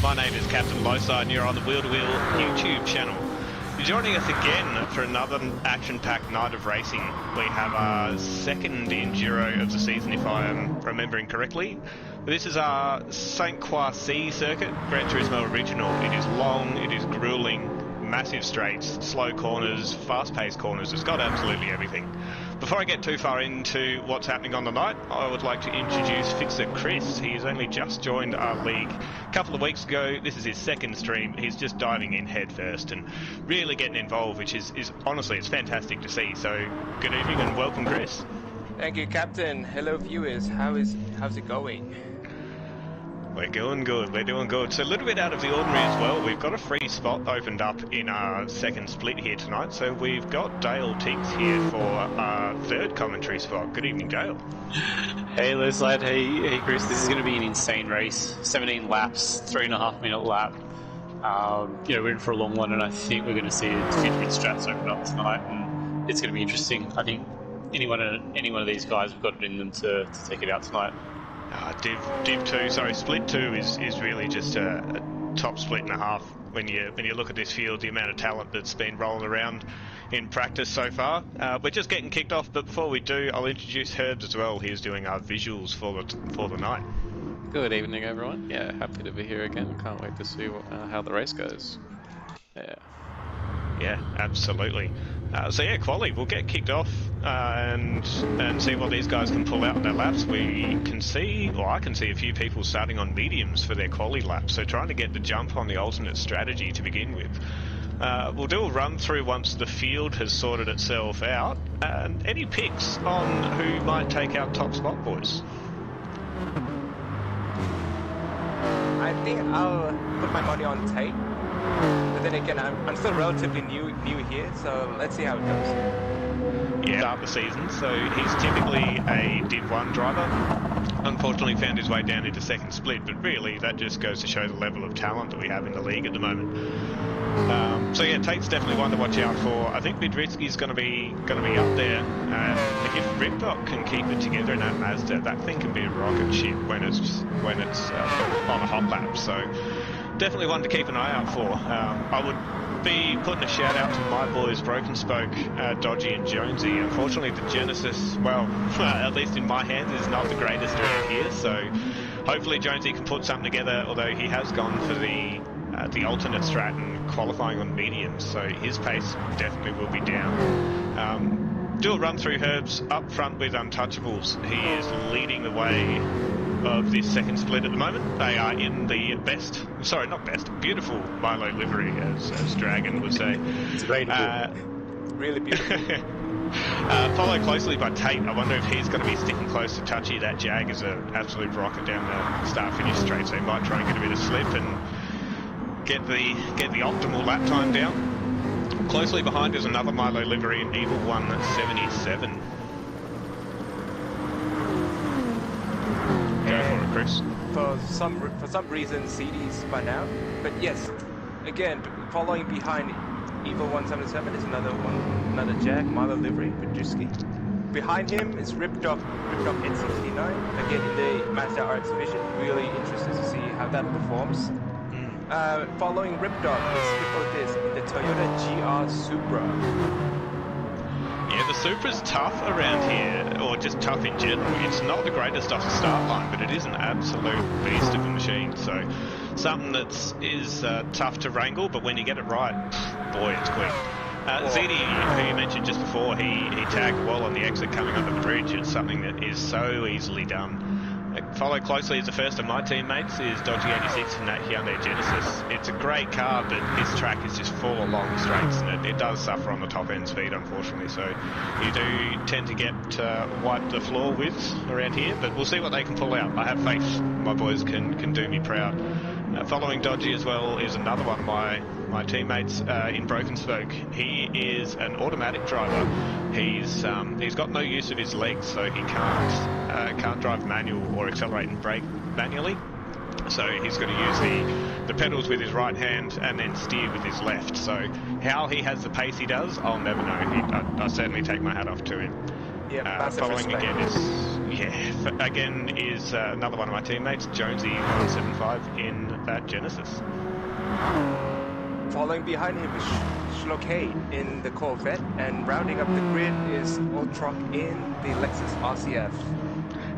My name is Captain Lowside and you're on the Wheel to Wheel YouTube channel. You're joining us again for another action-packed night of racing. We have our second Enduro of the season, if I am remembering correctly. This is our St. Croix circuit, Gran Turismo Original. It is long, it is grueling, massive straights, slow corners, fast-paced corners. It's got absolutely everything. Before I get too far into what's happening on the night, I would like to introduce Fixer Chris. He's only just joined our league a couple of weeks ago. This is his second stream. He's just diving in head first and really getting involved, which is honestly, it's fantastic to see. So good evening and welcome, Chris. Thank you, Captain. Hello, viewers. How's it going? We're doing good, we're doing good. So a little bit out of the ordinary as well. We've got a free spot opened up in our second split here tonight. So we've got Dale Tiggs here for our third commentary spot. Good evening, Dale. Hey, Liz, lad. Hey, Chris. This is going to be an insane race. 17 laps, 3.5 minute lap. We're in for a long one, and I think we're going to see a few different strats open up tonight, and it's going to be interesting. I think any one of these guys have got it in them to take it out tonight. Div 2, sorry, Split 2 is really just a top split and a half. When you look at this field, the amount of talent that's been rolling around in practice so far. We're just getting kicked off, but before we do, I'll introduce Herbs as well. He's doing our visuals for the night. Good evening, everyone. Yeah, happy to be here again. Can't wait to see how the race goes. Yeah, absolutely. Quali, we'll get kicked off and see what these guys can pull out in their laps. I can see a few people starting on mediums for their quali laps, so trying to get the jump on the alternate strategy to begin with. We'll do a run through once the field has sorted itself out. Any picks on who might take out top spot, boys? I think I'll put my money on Tate. But then again, I'm still relatively new here, so let's see how it goes. Yeah, start the season, so he's typically a Div 1 driver. Unfortunately found his way down into second split, but really that just goes to show the level of talent that we have in the league at the moment. Tate's definitely one to watch out for. I think Bidrisky's going to be up there. If Ripdot can keep it together in that Mazda, that thing can be a rocket ship when it's on a hot lap. So definitely one to keep an eye out for. I would be putting a shout out to my boys Broken Spoke, Dodgy and Jonesy. Unfortunately the Genesis, at least in my hands, is not the greatest around here, so hopefully Jonesy can put something together, although he has gone for the alternate strat and qualifying on mediums, so his pace definitely will be down. Do a run through Herbs up front with Untouchables. He is leading the way of this second split at the moment. They are in the beautiful Milo livery, as Dragon would say. It's great. Really beautiful. Followed closely by Tate. I wonder if he's going to be sticking close to Touchy. That Jag is an absolute rocket down the start-finish straight, so he might try and get a bit of slip and get the optimal lap time down. Closely behind is another Milo livery, an Evil 177. Go for it, Chris. For some reason, CD's by now. But yes, again, following behind Evil 177 is another Jag, Milo livery, Bidrisky. Behind him is Ripdog 869, again in the Mazda RX division. Really interested to see how that performs. Following Ripdog is the Toyota GR Supra. Yeah, the Supra's tough around here, or just tough in general. It's not the greatest off the start line, but it is an absolute beast of a machine. So something is tough to wrangle, but when you get it right, boy, it's quick. ZD, who you mentioned just before, he tagged the wall on the exit coming under the bridge. It's something that is so easily done. Followed closely as the first of my teammates is Dodgy 86 in that Hyundai Genesis. It's a great car, but this track is just full of long straights, and it does suffer on the top end speed, unfortunately. So you do tend to get wiped the floor with around here, but we'll see what they can pull out. I have faith my boys can do me proud. Following Dodgy as well is another one of my teammates in Broken Spoke. He is an automatic driver. He's got no use of his legs, so he can't drive manual or accelerate and brake manually. So he's got to use the pedals with his right hand and then steer with his left. So how he has the pace he does, I'll never know. I certainly take my hat off to him. Yeah, following again is another one of my teammates, Jonesy 175 in that Genesis. Following behind him is Schlocade in the Corvette, and rounding up the grid is Ultrock in the Lexus RCF.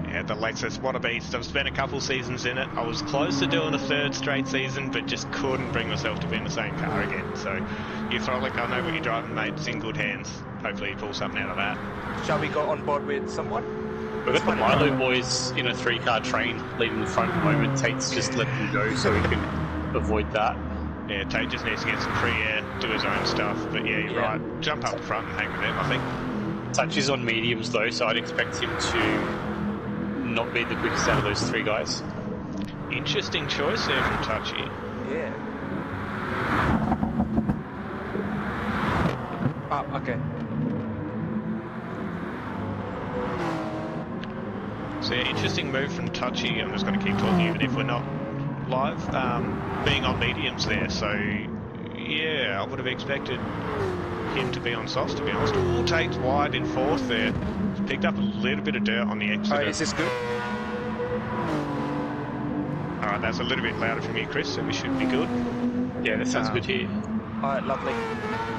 Yeah, the Lexus, what a beast. I've spent a couple seasons in it. I was close to doing a third straight season, but just couldn't bring myself to be in the same car again. So, Frolic, I know what you're driving, mate. It's in good hands. Hopefully you pull something out of that. Shall we go on board with someone? We've got the Milo boys in a 3-car train leading the front at the moment. Tate's just let them go so we can avoid that. Yeah, Tate just needs to get some free air, do his own stuff. But yeah, you're right. Jump up front and hang with him, I think. Touch is on mediums though, so I'd expect him to not be the quickest out of those 3 guys. Interesting choice there from Touchy. Yeah. Ah, okay. So yeah, interesting move from Touchy. I'm just going to keep talking even if we're not live. Being on mediums there, so yeah, I would have expected him to be on softs, to be honest. Ooh, Tate's wide in 4th there. He's picked up a little bit of dirt on the exit. Is this good? Alright, that's a little bit louder from you, Chris, so we should be good. Yeah, that sounds good here. Alright, lovely.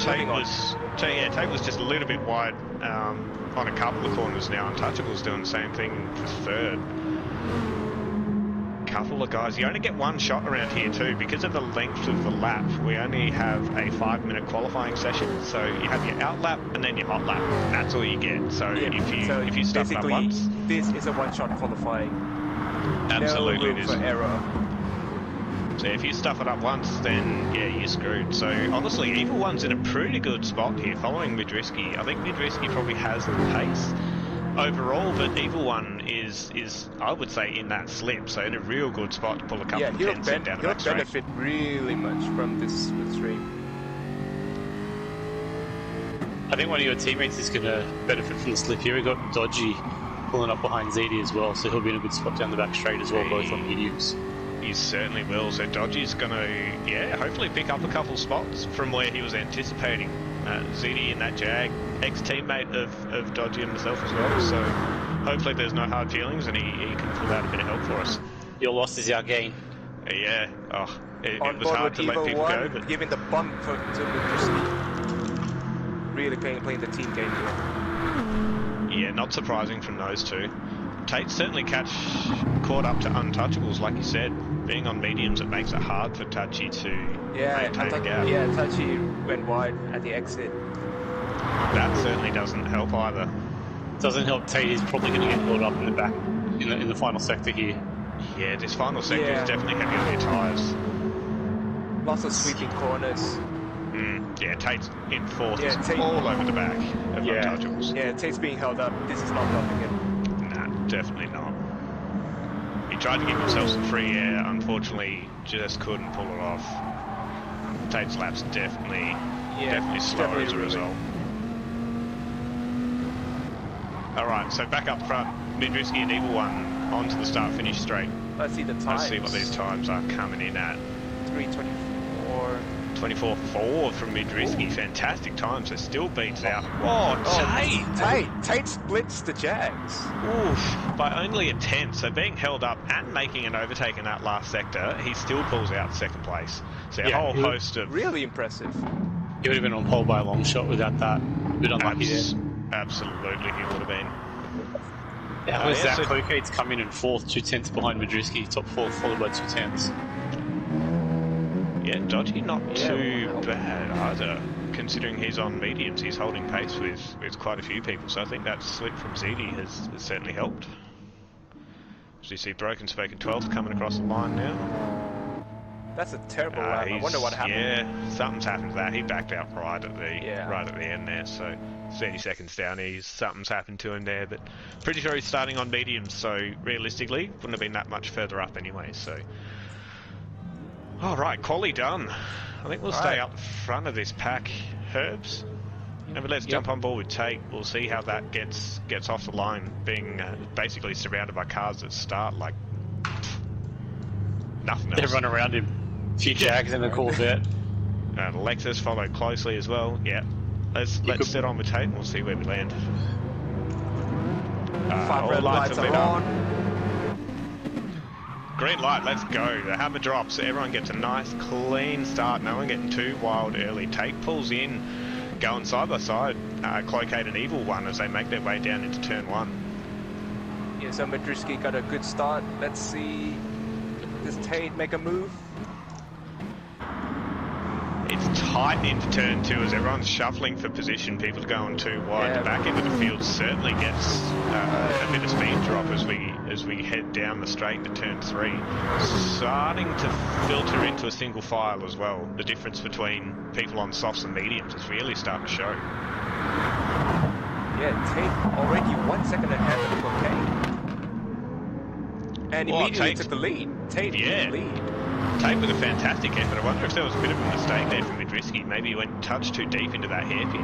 Tate was just a little bit wide on a couple of corners now. Untouchable's doing the same thing for 3rd. Couple of guys. You only get 1 shot around here too, because of the length of the lap. We only have a 5-minute qualifying session, so you have your out lap and then your hot lap. That's all you get. So if you stuff it up once, this is a 1-shot qualifying. Absolutely, no room for error. So if you stuff it up once, then yeah, you're screwed. So honestly, Evil One's in a pretty good spot here, following Midrisky. I think Midrisky probably has the pace overall, but Evil One is I would say in that slip, so in a real good spot to pull a couple of tenths in down the back straight. He'll benefit really much from this stream. I think one of your teammates is going to benefit from the slip here. We got Dodgy pulling up behind ZD as well, so he'll be in a good spot down the back straight as well, both on mediums. He certainly will. So Dodgy's going to, yeah, hopefully pick up a couple spots from where he was anticipating. ZD in that Jag, ex-teammate of Dodgy and myself as well, so hopefully there's no hard feelings and he can pull out a bit of help for us. Your loss is our gain. Yeah, it was hard to let people go, but giving the bump to Midrisky. Really playing the team game here. Yeah, not surprising from those two. Tate certainly caught up to Untouchables, like you said. Being on mediums, it makes it hard for Touchy to maintain the gap. Yeah, Touchy went wide at the exit. That certainly doesn't help either. Doesn't help. Tate is probably going to get held up in the back in the final sector here. Yeah, this final sector is definitely heavy on your tyres. Lots of sweeping corners. Yeah, Tate's in 4th. He's all over the back of Untouchables. Yeah, Tate's being held up. This is not helping him. Nah, definitely not. He tried to give himself some free air, unfortunately just couldn't pull it off. Tate's lap's definitely slower as a result. Alright, so back up front, Midrisky and Evil One onto the start-finish straight. Let's see the times. Let's see what these times are coming in at. 3:24. 24.4 from Midrisky. Fantastic times, so still beats out. Tate splits the Jags. Oof, by only a tenth. So being held up and making an overtake in that last sector, he still pulls out 2nd place. So a whole host of... Really impressive. He would have been on pole by a long shot without that. A bit unlucky there. Absolutely, he would have been. Zach Clocade's come in 4th, 2 tenths behind Midrisky, top 4th, followed by 2 tenths. Yeah, Dodgy not too bad either, considering he's on mediums. He's holding pace with quite a few people, so I think that slip from ZD has certainly helped. As you see, Broken Spoke in 12th coming across the line now. That's a terrible lap. I wonder what happened. Yeah, something's happened to that. He backed out right at the end there, so 30 seconds down. Something's happened to him there, but pretty sure he's starting on mediums, so realistically, wouldn't have been that much further up anyway, so... Alright, quali done. I think we'll stay up front of this pack. Herbs? But let's jump on board with Tate. We'll see how that gets off the line, being basically surrounded by cars that start like nothing else. Everyone around him. A few Jags and a Corvette. Lexus followed closely as well. Yeah. Let's set on with Tate and we'll see where we land. 5 red lights are on. green light, let's go. The hammer drops, everyone gets a nice clean start, no one getting too wild early. Tate pulls in, going side by side, Cloakade and Evil One as they make their way down into turn 1. Yeah, so Madriski got a good start. Let's see, does Tate make a move? It's tight into turn 2 as everyone's shuffling for position. People are going too wide. Yeah. The back end of the field certainly gets a bit of speed drop as we head down the straight into turn 3. Starting to filter into a single file as well. The difference between people on softs and mediums is really starting to show. Yeah, Tate already 1 second ahead of Cloakade. And immediately Tate- took the lead. Tate took Yeah. the lead. Tate with a fantastic effort. I wonder if there was a bit of a mistake there from Midrisky. Maybe he went touch too deep into that hairpin.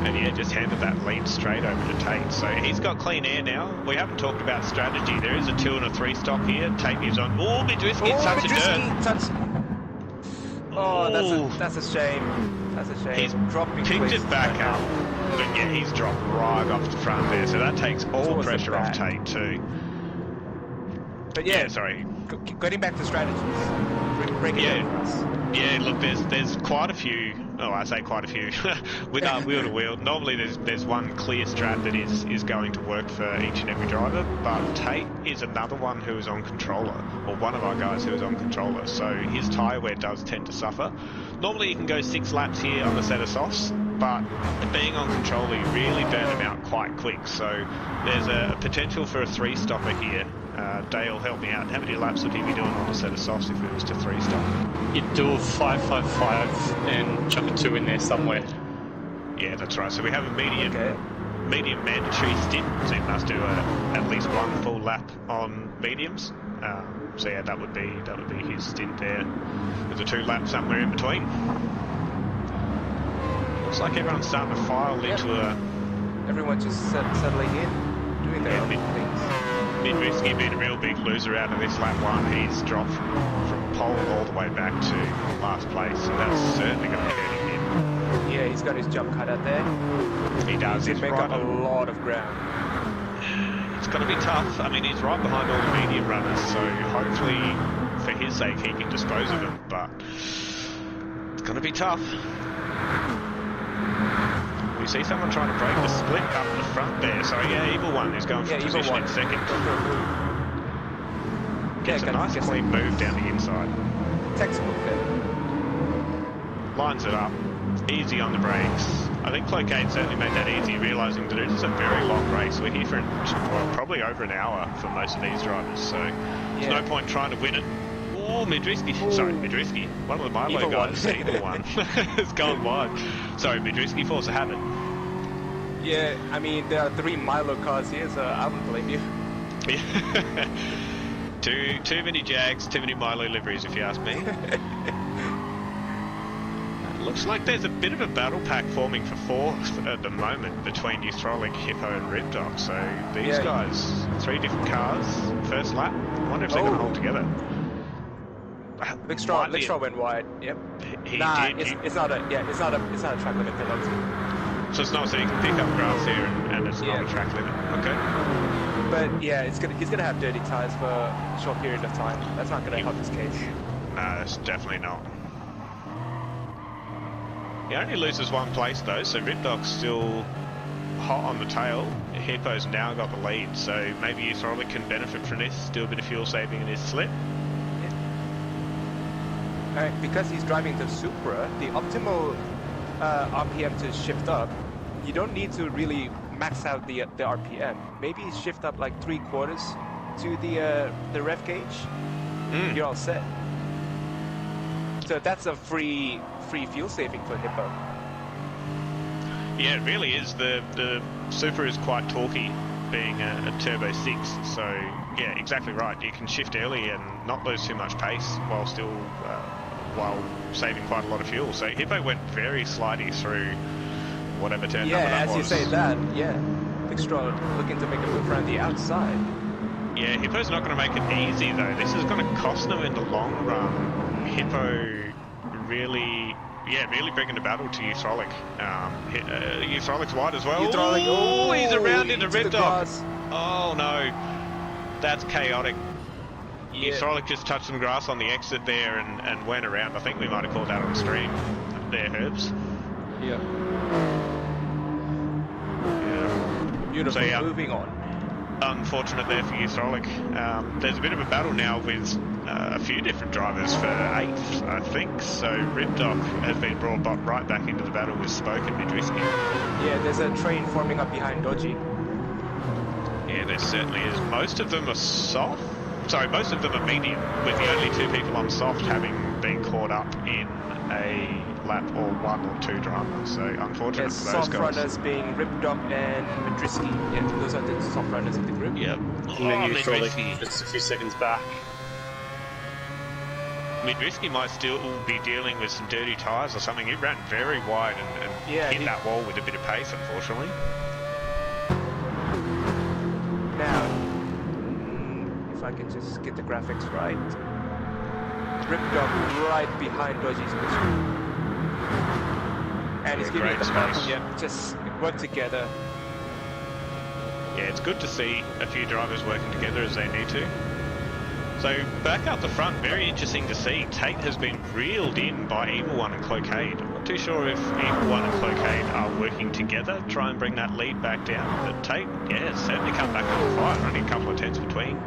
And yeah, just handed that lead straight over to Tate. So he's got clean air now. We haven't talked about strategy. There is a 2 and a 3 stop here. Tate is on. Oh, Midrisky, such a dirt. Oh, that's a shame. That's a shame. He's dropping picked places it back right up. now. But yeah, he's dropped right off the front there. So that takes all Towards the pressure off back. Tate too. But yeah, Sorry. Getting back to strategies. Break it Yeah. down for us. Yeah, look, there's quite a few. Oh, I say quite a few. With wheel to wheel, normally there's one clear strat that is going to work for each and every driver. But Tate is another one who is on controller, or one of our guys who is on controller. So his tyre wear does tend to suffer. Normally you can go 6 laps here on the set of softs, but being on controller, you really burn them out quite quick. So there's a potential for a 3-stopper here. Dale, help me out. How many laps would he be doing on a set of softs if it was to 3-stop? You'd do a 5-5-5 and chuck a 2 in there somewhere. Yeah, that's right. So we have a medium Okay. medium mandatory stint, so he must do at least 1 full lap on mediums. So yeah, that would be his stint there. There's a 2 lap somewhere in between. Looks like everyone's starting to file into a Everyone's just settling in, doing their own things. Midrisky being a real big loser out of this lap 1. He's dropped from pole all the way back to last place, so that's certainly going to be hurting him. Yeah, he's got his jump cut out there. He does. He He's did make right up a on. lot of ground. It's going to be tough. I mean, he's right behind all the medium runners, so hopefully, for his sake, he can dispose of them. But it's going to be tough. We see someone trying to break the split up the front there. So yeah, Evil One is going for Yeah, Evil position One. in second. Go for a move. Gets a Yeah, nice gets clean move down the inside. Textbook there. Lines it up. Easy on the brakes. I think Cloakade certainly made that easy, realising that it is a very long race. We're here for probably over an hour for most of these drivers, so there's no point trying to win it. Oh, Midrisky. Sorry, Midrisky. One of the Milo Evil guys, One. Evil One, has gone wide. Sorry, Midrisky, force a habit. Yeah, I mean, there are 3 Milo cars here, so I wouldn't blame you. Too many Jags, too many Milo liveries, if you ask me. Looks like there's a bit of a battle pack forming for 4th at the moment between Euthrolic, Hippo and Ripdoc. So these guys, 3 different cars, first lap. I wonder if they're going to hold together. Lickstraw went wide. Yep. He Nah, did. it's not a track limit penalty. So it's not so you can pick up grass here and it's not a track limit. Okay. But yeah, he's gonna have dirty tires for a short period of time. That's not gonna help his case. No, that's definitely not. He only loses 1 place though, so Ripdoc's still hot on the tail. Hippo's now got the lead, so maybe Euthrolic can benefit from this, do a bit of fuel saving in his slip. Alright, because he's driving the Supra, the optimal RPM to shift up, you don't need to really max out the RPM. Maybe shift up like 3/4 to the rev gauge. You're all set. So that's a free fuel saving for Hippo. Yeah, it really is. The Supra is quite torquey, being a Turbo 6, so yeah, exactly right. You can shift early and not lose too much pace while still while saving quite a lot of fuel. So Hippo went very slidey through whatever turn number that was. Yeah, as you say that, Lickstraw looking to make a move around the outside. Yeah, Hippo's not going to make it easy though. This is going to cost them in the long run. Hippo really bringing the battle to Euthrolic. Eutholic's wide as well. Euthrolic, Oh, he's around into the Ripdog. grass. Oh no, that's chaotic. Frolic just touched some grass on the exit there and went around. I think we might have called that on stream there, Herbs. Yeah. Yeah. Beautiful. So, yeah. Moving on. Unfortunate there for Frolic. There's a bit of a battle now with a few different drivers for 8th, I think. So Ripdoc has been brought right back into the battle with Spoke and Midrisky. Yeah, there's a train forming up behind Dodgy. Yeah, there certainly is. Most of them are soft. Sorry, most of them are medium, with the only 2 people on soft having been caught up in a lap or 1 or 2 drama. So unfortunate There's for those soft guys. runners being Ripdoc and Madrisky. Yeah, those are the soft runners of the group. Yep. And then Frolic Midrisky. just a few seconds back. Midrisky might still be dealing with some dirty tyres or something. He ran very wide and Yeah, hit that wall with a bit of pace, unfortunately. Now, if I can just get the graphics right. Ripdoc right behind Dodgy's position. And he's giving Great it the space. Yep, just work together. Yeah, it's good to see a few drivers working together as they need to. So back up the front, very interesting to see. Tate has been reeled in by Evil One and Cloakade. I'm not too sure if Evil One and Cloakade are working together to try and bring that lead back down. But Tate, yeah, certainly come back on the fight, only a couple of tenths between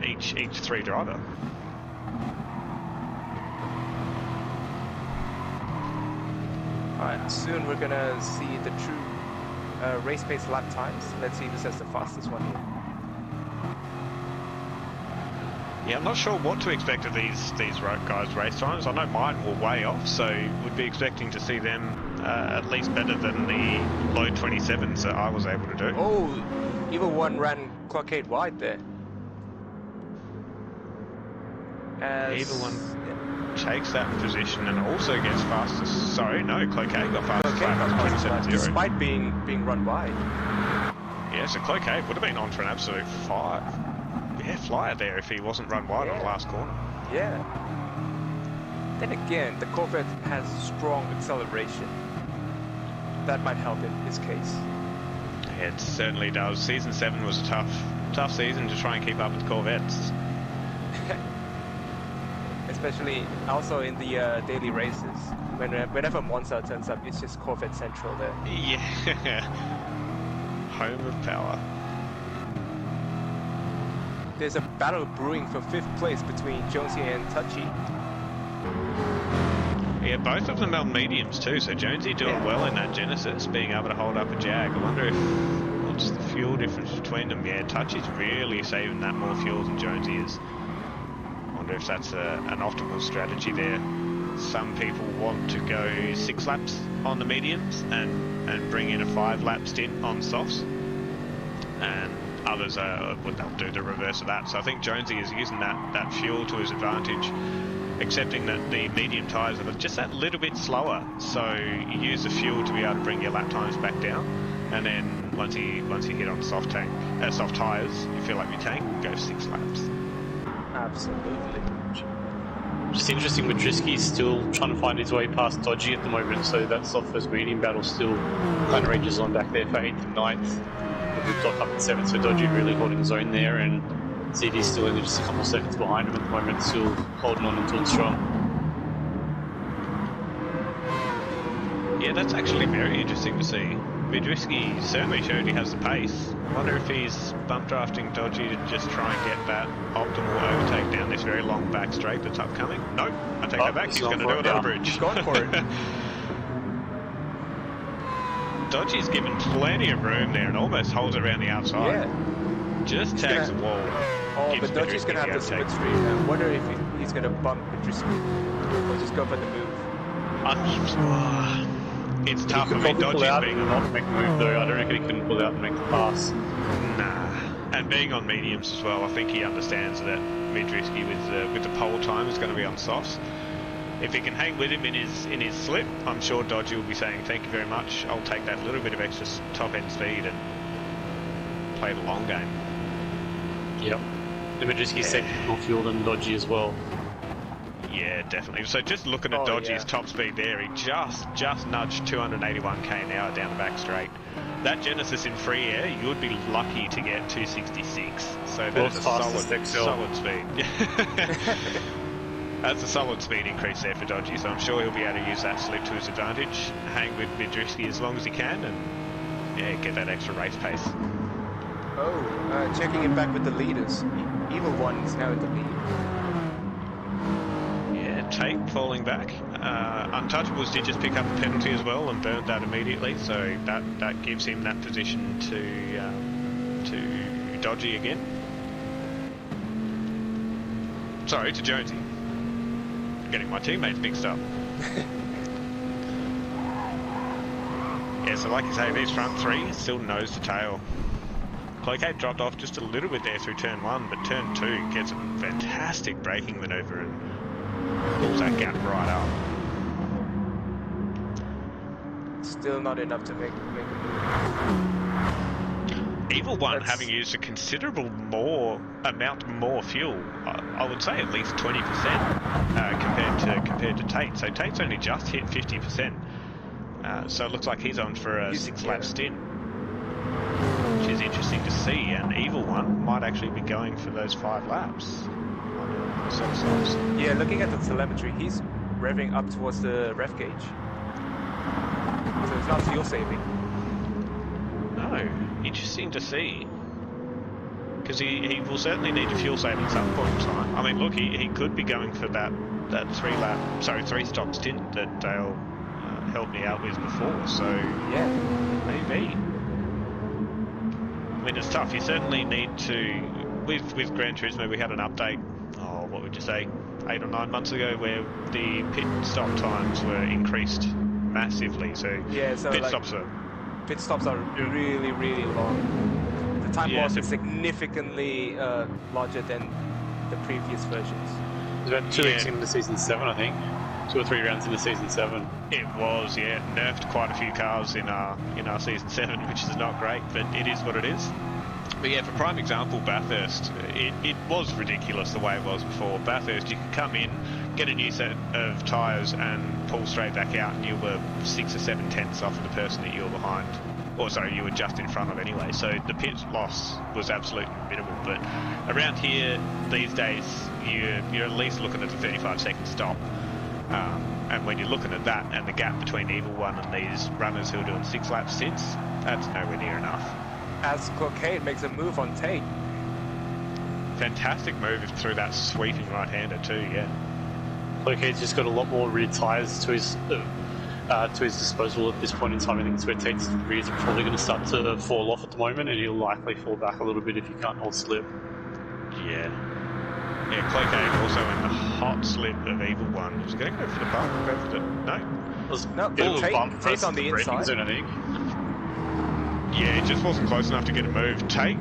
each 3 driver. Alright, soon we're gonna see the true race pace lap times. Let's see who says the fastest one here. Yeah, I'm not sure what to expect of these guys' race times. I know mine were way off, so would be expecting to see them at least better than the low 27s that I was able to do. Oh, Evil One ran Clockade wide there. Evil One takes that position and also gets fastest. Sorry, no, Cloakade got fastest lap, 27.0. Despite being run wide. Yeah, so Cloakade would have been on for an absolute flyer there if he wasn't run wide on the last corner. Yeah. Then again, the Corvette has strong acceleration. That might help in his case. Yeah, it certainly does. Season 7 was a tough season to try and keep up with Corvettes. Especially also in the daily races. Whenever Monza turns up, it's just Corvette Central there. Yeah. Home of power. There's a battle brewing for 5th place between Jonesy and Touchy. Yeah, both of them on mediums too, so Jonesy doing well in that Genesis, being able to hold up a Jag. I wonder what's the fuel difference between them? Yeah, Touchy's really saving that more fuel than Jonesy is. I wonder if that's an optimal strategy there. Some people want to go 6 laps on the mediums and bring in a 5 lap stint on softs. And others they'll do the reverse of that. So I think Jonesy is using that fuel to his advantage, accepting that the medium tyres are just that little bit slower. So you use the fuel to be able to bring your lap times back down, and then once you hit on soft tyres, you feel like your tank, go 6 laps. Absolutely. Just interesting, Madrisky's still trying to find his way past Dodgy at the moment, so that soft versus medium battle still kind of ranges on back there for 8th and 9th. We've got up at 7th, so Dodgy really holding his own there, and CD's still only just a couple of seconds behind him at the moment, still holding on until strong. Yeah, that's actually very interesting to see. Midrisky certainly showed he has the pace. I wonder if he's bump drafting Dodgy to just try and get that optimal overtake down this very long back straight that's upcoming. Nope, I take that back. He's going to do it on the bridge. He's going for it. Dodgy's given plenty of room there and almost holds it around the outside. Yeah. Just tags the wall. Oh, Gives but Dodgy's going to have the overtake. split streak. I wonder if he's going to bump Madrisky or just go for the move. It's tough. I He mean, could probably pull out Dodgy's and being not make the move though. I don't reckon he couldn't pull out and make the pass. Nah, and being on mediums as well, I think he understands that Midrisky with the pole time is going to be on softs. If he can hang with him in his slip, I'm sure Dodgy will be saying thank you very much. I'll take that little bit of extra top end speed and play the long game. Yep. The Madrisky said more fuel than Dodgy as well. Yeah, definitely. So just looking at Oh, Dodgy's yeah. top speed there, he just nudged 281k an hour down the back straight. That Genesis in free air, you would be lucky to get 266. So that World's is a fastest XL. solid speed. That's a solid speed increase there for Dodgy, so I'm sure he'll be able to use that slip to his advantage, hang with Bidrisky as long as he can, and yeah, get that extra race pace. Oh, checking it back with the leaders. Evil One is now in the lead. Yeah, Tate falling back. Untouchables did just pick up a penalty as well and burnt that immediately, so that gives him that position to Dodgy again. Sorry, to Jonesy. Getting my teammates mixed up. Yeah, so like you say, these front three still nose to tail. Cloquet dropped off just a little bit there through turn 1, but turn 2 gets a fantastic braking manoeuvre and pulls that gap right up. Still not enough to make a move. Evil One having used a considerable amount more fuel, I would say at least 20% compared to Tate. So Tate's only just hit 50%. So it looks like he's on for a 6-lap stint, which is interesting to see. And Evil One might actually be going for those 5 laps. Yeah, looking at the telemetry, he's revving up towards the ref gauge. So it's not fuel saving. No, interesting to see. Because he will certainly need to fuel save at some point in time. I mean, look, he could be going for that 3-stop stint that Dale helped me out with before. So Yeah. maybe. I mean, it's tough. You certainly need to. With Gran Turismo, we had an update. Oh, what would you say? 8 or 9 months ago, where the pit stop times were increased massively. So Yeah, so pit like, stops are. pit stops are really, really long. The time Yeah, loss so- is significantly larger than the previous versions. It was about 2 weeks into season 7, I think. 2 or 3 rounds into season 7. It was, yeah. Nerfed quite a few cars in our season 7, which is not great, but it is what it is. But yeah, for prime example, Bathurst, it was ridiculous the way it was before. Bathurst, you could come in, get a new set of tyres and pull straight back out, and you were 6 or 7 tenths off of the person that you were behind. Or sorry, you were just in front of anyway. So the pit loss was absolutely minimal. But around here, these days, you're at least looking at a 35-second stop. And when you're looking at that and the gap between Evil One and these runners who are doing 6-lap stints, that's nowhere near enough. As Cloquet makes a move on Tate. Fantastic move through that sweeping right-hander too, yeah. Cloquet's just got a lot more rear tyres to his disposal at this point in time. I think it's where Tate's rears are probably going to start to fall off at the moment, and he'll likely fall back a little bit if he can't hold slip. Yeah. Yeah, Cloquet also in the hot slip of Evil One. He was going to go for the bump, go for the... No. It was No, a bit of a Tate- bump Tate's versus on the braking inside. zone, I think. Yeah, it just wasn't close enough to get a move. Tate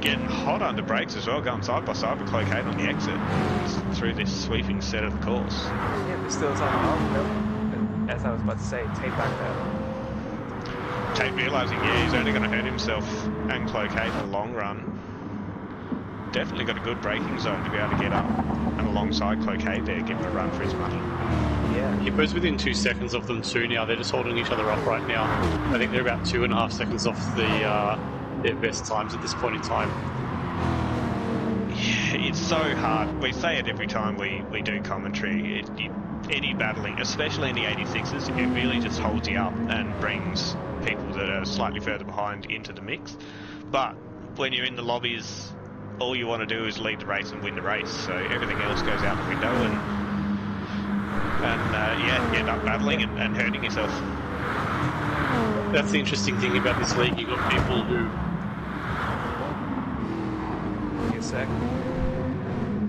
getting hot under brakes as well, going side by side with Cloquet on the exit through this sweeping set of the course. Yeah, but still it's on the no. As I was about to say, Tate back there. Tate realising, yeah, he's only going to hurt himself and Cloquet in the long run. Definitely got a good braking zone to be able to get up and alongside Cloquet there, give him a run for his money. Yeah. He was within 2 seconds of them too now. They're just holding each other up right now. I think they're about 2.5 seconds off their best times at this point in time. Yeah, it's so hard. We say it every time we do commentary. Any battling, especially in the 86s, it really just holds you up and brings people that are slightly further behind into the mix. But when you're in the lobbies, all you want to do is lead the race and win the race. So everything else goes out the window and you end up battling and hurting yourself. That's the interesting thing about this league. You've got people who... Give me a sec.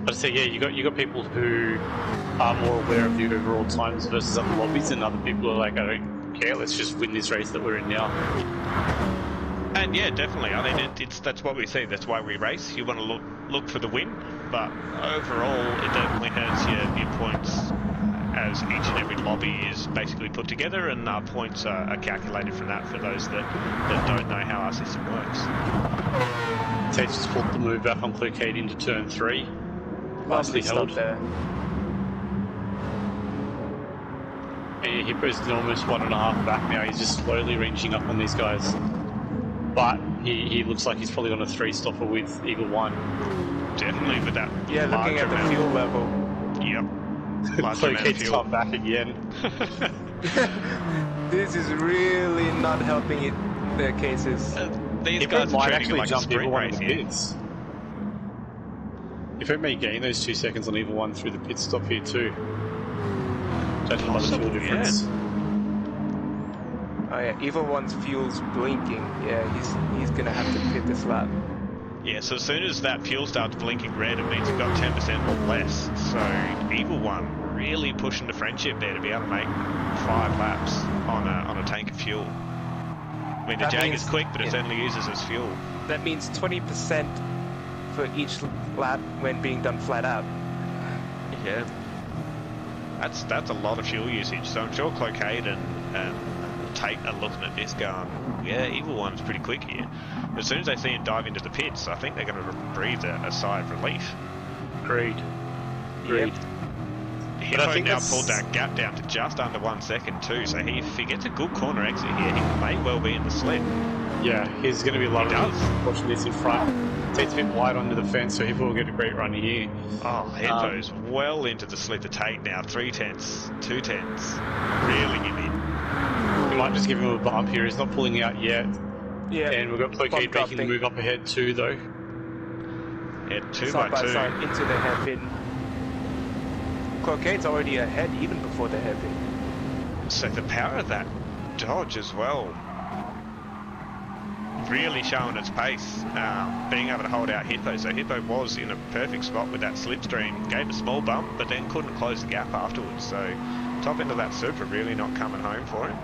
I'd say, yeah, you got people who are more aware of the overall times versus other lobbies, and other people are like, I don't care, let's just win this race that we're in now. And yeah, definitely. I mean, that's what we see. That's why we race. You want to look for the win, but overall, it definitely hurts your points as each and every lobby is basically put together, and our points are calculated from that for those that don't know how our system works. Tate's just pulled the move back on Cloquet into turn 3. Lovely Nicely held. stop there. Yeah, Hippo's almost 1.5 back now. He's just slowly ranging up on these guys. But he looks like he's probably on a 3-stopper with Eagle 1. Definitely with that. Yeah, looking at the fuel level. Yep. Large amount of Cloacade's fuel. come back again. This is really not helping it, their cases. These Hippo guys are might treating it actually like a jump sprint Evil 1 in race the here. pits. If it may gain those 2 seconds on Evil 1 through the pit stop here too. Judging by the fuel Possible, difference. Oh yeah, Evil One's fuel's blinking. Yeah, he's gonna have to pit this lap. Yeah, so as soon as that fuel starts blinking red, it means you've got 10% or less. So Evil One really pushing the friendship there to be able to make 5 laps on a tank of fuel. I mean, the That Jag means- is quick, but it yeah. certainly uses as fuel. That means 20% for each lap when being done flat out. Yeah. That's a lot of fuel usage. So I'm sure Cloacaid and Tate are looking at this going, yeah, Evil One's pretty quick here. As soon as they see him dive into the pits, I think they're going to breathe a sigh of relief. Agreed. Agreed. Hippo I think now that's- pulled that gap down to just under 1 second too, so if he gets a good corner exit here, he may well be in the slip. Yeah, he's going to be loving does. watching this in front. Takes a bit wide onto the fence, so Hippo will get a great run here. Oh, Hippo's well into the slip to take now. 3/10, 2/10, reeling him in. We might just give him a bump here. He's not pulling out yet. Yeah, And we've got Cloacaid bump making the dropping. move up ahead too, though. Yeah, 2 side by by 2. side into the hairpin. Cloacade's already ahead even before the hairpin. So the power of that dodge as well, really showing its pace, being able to hold out Hippo. So Hippo was in a perfect spot with that slipstream, gave a small bump, but then couldn't close the gap afterwards. So top end of that super really not coming home for him.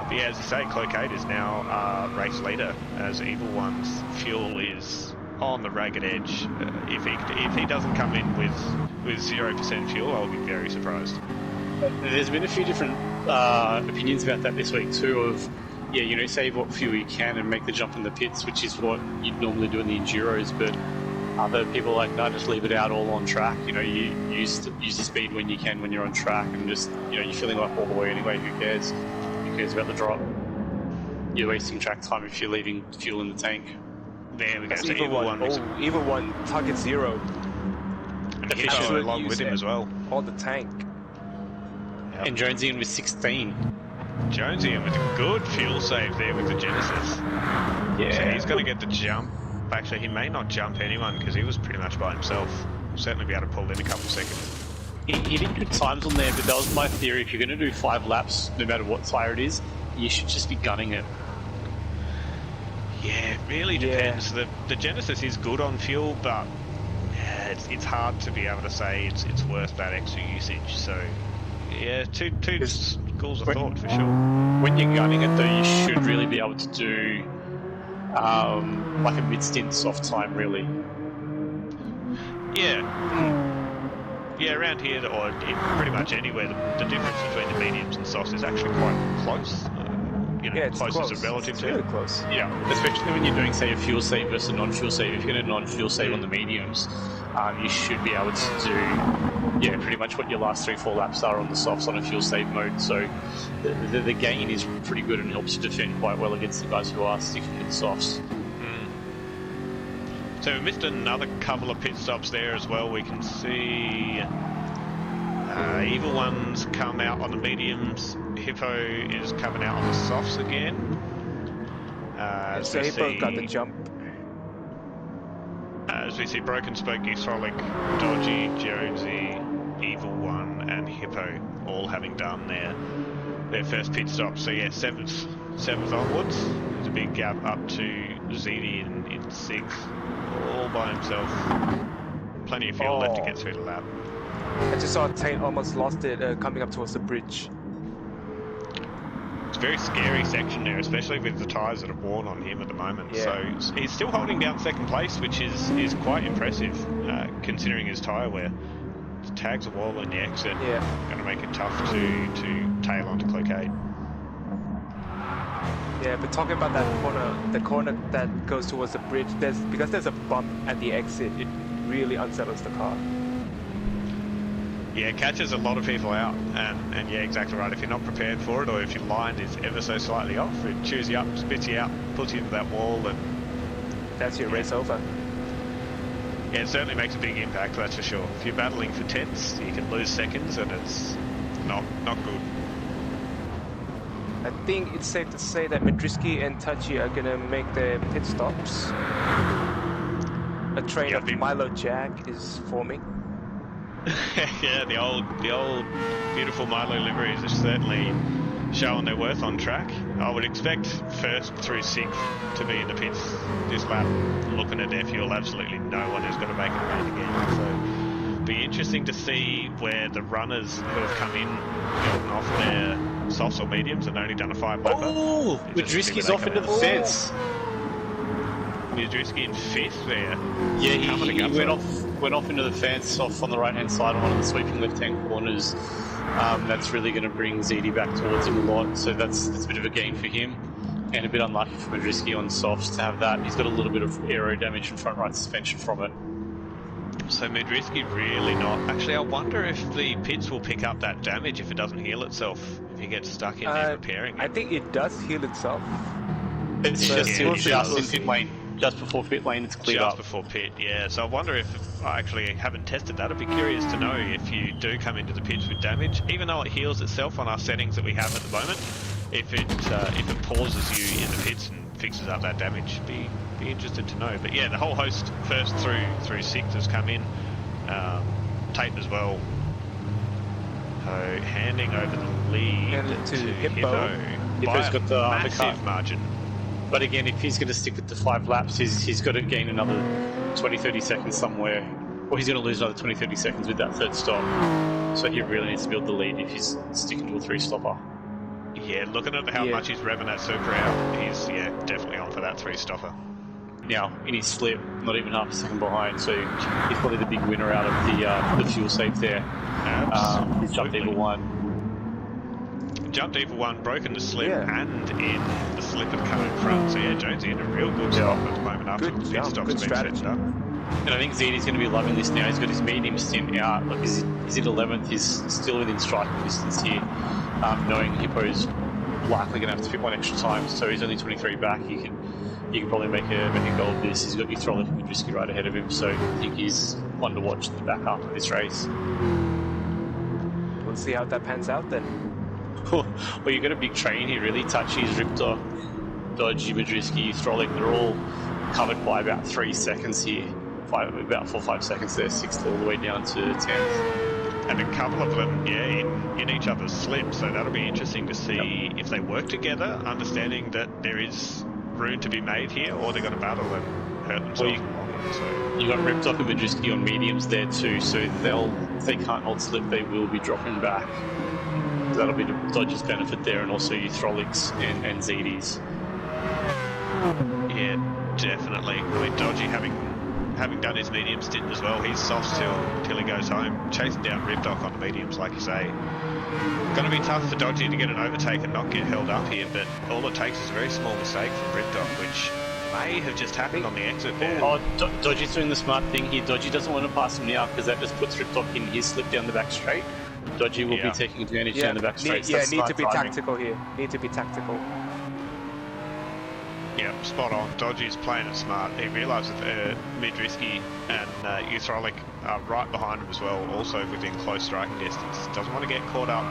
But yeah, as you say, Cloacaid is now race leader as Evil One's fuel is on the ragged edge. If he doesn't come in with 0% fuel, I'll be very surprised. There's been a few different opinions about that this week too. Of yeah, you know, save what fuel you can and make the jump in the pits, which is what you'd normally do in the enduros. But other people are like, no, just leave it out all on track. You know, you use the speed when you can when you're on track, and just you're filling up all the way anyway. Who cares? Who cares about the drop? You're wasting track time if you're leaving fuel in the tank. There we go. That's So Evil One. makes Oh, Evil One target 0 and Hippo absolute along with use him it. as well. on the tank. And Jonesy in with 16. Jonesy in with a good fuel save there with the Genesis. So Yeah, he's going to get the jump. Actually, he may not jump anyone because he was pretty much by himself. He'll certainly be able to pull in a couple of seconds. he did good times on there, but that was my theory. If you're going to do 5 laps, no matter what tire it is, you should just be gunning it. Yeah, it really depends. The Genesis is good on fuel, but yeah, it's hard to be able to say it's worth that extra usage. So yeah, two schools of thought for sure. When you're gunning it, though, you should really be able to do like a mid-stint soft time, really. Yeah, around here or pretty much anywhere, the difference between the mediums and softs is actually quite close. Yeah, it's close close. as a relative It's to really close. Yeah, especially when you're doing, say, a fuel save versus a non-fuel save. If you're going to non-fuel save on the mediums, you should be able to do, pretty much what your last 3-4 laps are on the softs on a fuel save mode. So the gain is pretty good and helps you defend quite well against the guys who are sticking with the softs. So we missed another couple of pit stops there as well. We can see Evil One's come out on the mediums. Hippo is coming out on the softs again. So Hippo got the jump. As we see Broken Spoke, Frolic, Dodgy, Jonesy, Evil One and Hippo all having done their first pit stop. So yeah, 7th onwards. There's a big gap up to ZD in 6th, all by himself. Plenty of fuel left to get through the lap. I just saw Tate almost lost it coming up towards the bridge. It's a very scary section there, especially with the tyres that are worn on him at the moment. Yeah. So he's still holding down 2nd place, which is quite impressive, considering his tyre wear. It tags a wall in the exit, going to make it tough to tail onto Cloacaid. Yeah, but talking about the corner that goes towards the bridge, because there's a bump at the exit, it really unsettles the car. Yeah, it catches a lot of people out, and yeah, exactly right. If you're not prepared for it, or if your line is ever so slightly off, it chews you up, spits you out, puts you into that wall, and That's your race over. yeah, it certainly makes a big impact, that's for sure. If you're battling for tenths, you can lose seconds, and it's not good. I think it's safe to say that Madriski and Tachi are gonna make their pit stops. A train Yeah, of Milo Jack is forming. Yeah, the old beautiful Milo liveries are certainly showing their worth on track. I would expect first through sixth to be in the pits this lap. Looking at their fuel, absolutely no one is going to make it around again. So be interesting to see where the runners who have come in, gotten off their softs or mediums and only done a 5-lapper. Oh, Madriski's off into the fence. Madriski in fifth there. Yeah, he Coming up went off into the fence, off on the right-hand side on one of the sweeping left-hand corners. That's really going to bring ZD back towards him a lot, so that's a bit of a gain for him. And a bit unlucky for Madriski on softs to have that. He's got a little bit of aero damage and front right suspension from it. So Madriski really not. Actually, I wonder if the pits will pick up that damage if it doesn't heal itself, if he gets stuck in there repairing it. I think it does heal itself. It's But just, yeah, just yeah. in pit lane, just before pit lane, it's cleared Just up. before pit, yeah. So I wonder if I actually haven't tested that. I'd be curious to know if you do come into the pits with damage, even though it heals itself on our settings that we have at the moment. If it pauses you in the pits and fixes up that damage, be interested to know. But yeah, the whole host first through sixth has come in, Tate as well. So handing over the lead And to Hippo. Hippo. Hippo's By a got the massive undercut. margin. But again, if he's going to stick with the 5 laps, he's got to gain another 20-30 seconds somewhere. Or he's going to lose another 20-30 seconds with that third stop. So he really needs to build the lead if he's sticking to a 3-stopper. Yeah, looking at how much he's revving that super out, he's definitely on for that 3-stopper. Now, in his slip, not even half a second behind, so he's probably the big winner out of the fuel save there. He's jumped either one. Jumped either one, broken the slip, and in the slip and come in front. So yeah, Jonesy in a real good spot at the moment after Good the pit jump, stops good have been strategy. set up. And I think ZD's going to be loving this now. He's got his medium stint out. Like he's in 11th. He's still within striking distance here. Knowing Hippo's likely going to have to fit one extra time, so he's only 23 back. You can probably make a go of this. He's got Uthrolik and Madriski right ahead of him, so I think he's one to watch in the back half of this race. We'll see how that pans out then. Well, you've got a big train here, really. Touchy's Riptor, Dodgy, Madriski, Uthrolik, they're all covered by about 3 seconds here. About 4 or 5 seconds there, 6th all the way down to 10th. And a couple of them, in each other's slip, so that'll be interesting to see if they work together, understanding that there is room to be made here, or they're going to battle and hurt themselves. You got Riptor and Madriski on mediums there too, so if they can't hold slip, they will be dropping back. So that'll be to Dodgy's benefit there, and also Uthrolik's and ZD's. Yeah, definitely. I mean, Dodgy having done his medium stint as well, he's soft till he goes home, chasing down Ripdoc on the mediums, like you say. Going to be tough for Dodgy to get an overtake and not get held up here, but all it takes is a very small mistake from Ripdoc, which may have just happened on the exit there. Oh, Dodgy's doing the smart thing here. Dodgy doesn't want to pass him now because that just puts Ripdoc in his slip down the back straight. Dodgy will be taking advantage down the back straight. Need to be tactical here. Need to be tactical. Yeah, spot on. Dodgy's playing it smart. He realises that Midriski and Uthrolik are right behind him as well, also within close striking distance. Doesn't want to get caught up,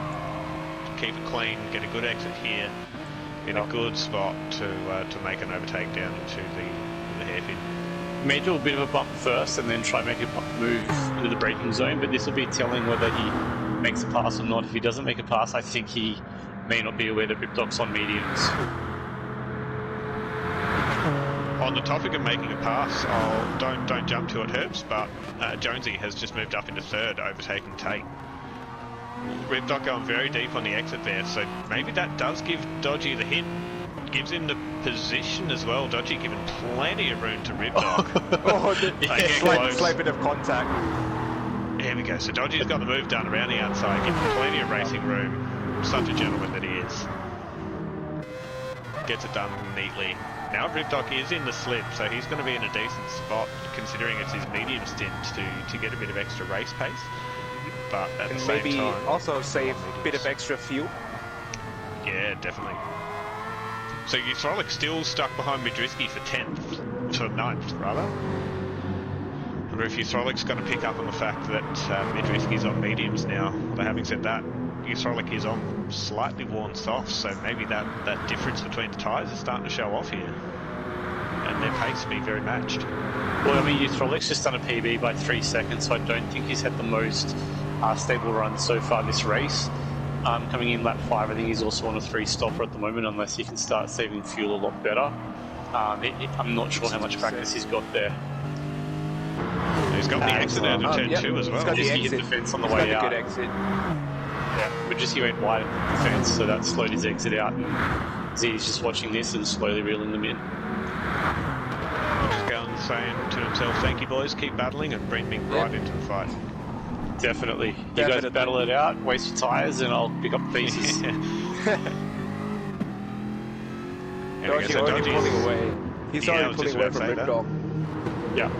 keep it clean, get a good exit here, in a good spot to make an overtake down into the hairpin. May do a bit of a bump first and then try and make a move into the braking zone, but this will be telling whether he makes a pass or not. If he doesn't make a pass, I think he may not be aware that Ripdoc's on mediums. On the topic of making a pass, don't jump to it, Herbs, but Jonesy has just moved up into third, overtaking Tate. Ripdoc going very deep on the exit there, so maybe that does give Dodgy the hit. Gives him the position as well. Dodgy giving plenty of room to Ripdoc. Slight bit of contact. There we go. So Dodgy's got the move done around the outside, giving plenty of racing room. Such a gentleman that he is. Gets it done neatly. Now Ripdoc is in the slip, so he's going to be in a decent spot, considering it's his medium stint to get a bit of extra race pace. but at the And same maybe time, also save a bit of extra fuel. yeah, definitely. So Yusrolik still stuck behind Midrisky for 10th, for 9th rather. I wonder if Yusrolik's going to pick up on the fact that Midrisky's on mediums now. Although having said that, Yusrolik is on slightly worn softs, so maybe that difference between the tyres is starting to show off here. And their pace will be very matched. Well, I mean, Yusrolik's just done a PB by 3 seconds, so I don't think he's had the most stable run so far this race. Coming in lap 5, I think he's also on a 3-stopper at the moment, unless he can start saving fuel a lot better. I'm not sure how much practice he's got there. He's got the exit out of turn 2 as well. He's got the He hit exit. the fence on the He's way got out. the good exit. Yeah, but just he went wide of the fence, so that slowed his exit out. And Z's just watching this and slowly reeling them in. Just going saying to himself, thank you boys, keep battling and bring me right into the fight. Definitely. You guys battle it out, waste your tyres, and I'll pick up the pieces. Dodgy already pulling away. He's already pulling away from Rip Dog. Yeah.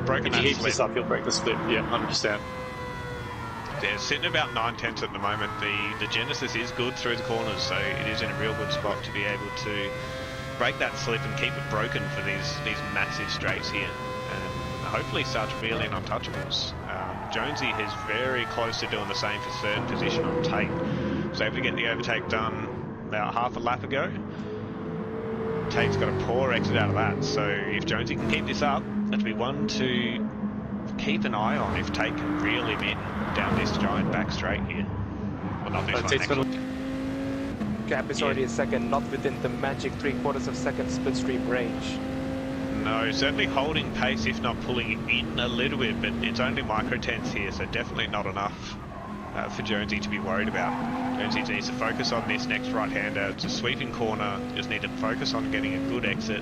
Broken If he that keeps this slip. up, he'll break the slip. Yeah, 100%. Yeah, sitting about 9/10 at the moment. The Genesis is good through the corners, so it is in a real good spot to be able to break that slip and keep it broken for these massive straights here, and hopefully start to reel in untouchables. Jonesy is very close to doing the same for third position on Tate. Was able to get the overtake done about half a lap ago. Tate's got a poor exit out of that, so if Jonesy can keep this up, that'll be one to keep an eye on if Tate can reel him in down this giant back straight here. Well, not this one, Tate's next got one. Gap is already a second, not within the magic 3/4 of second slipstream range. No, certainly holding pace, if not pulling it in a little bit, but it's only micro-tenths here, so definitely not enough for Jonesy to be worried about. Jonesy needs to focus on this next right-hander. It's a sweeping corner, just need to focus on getting a good exit.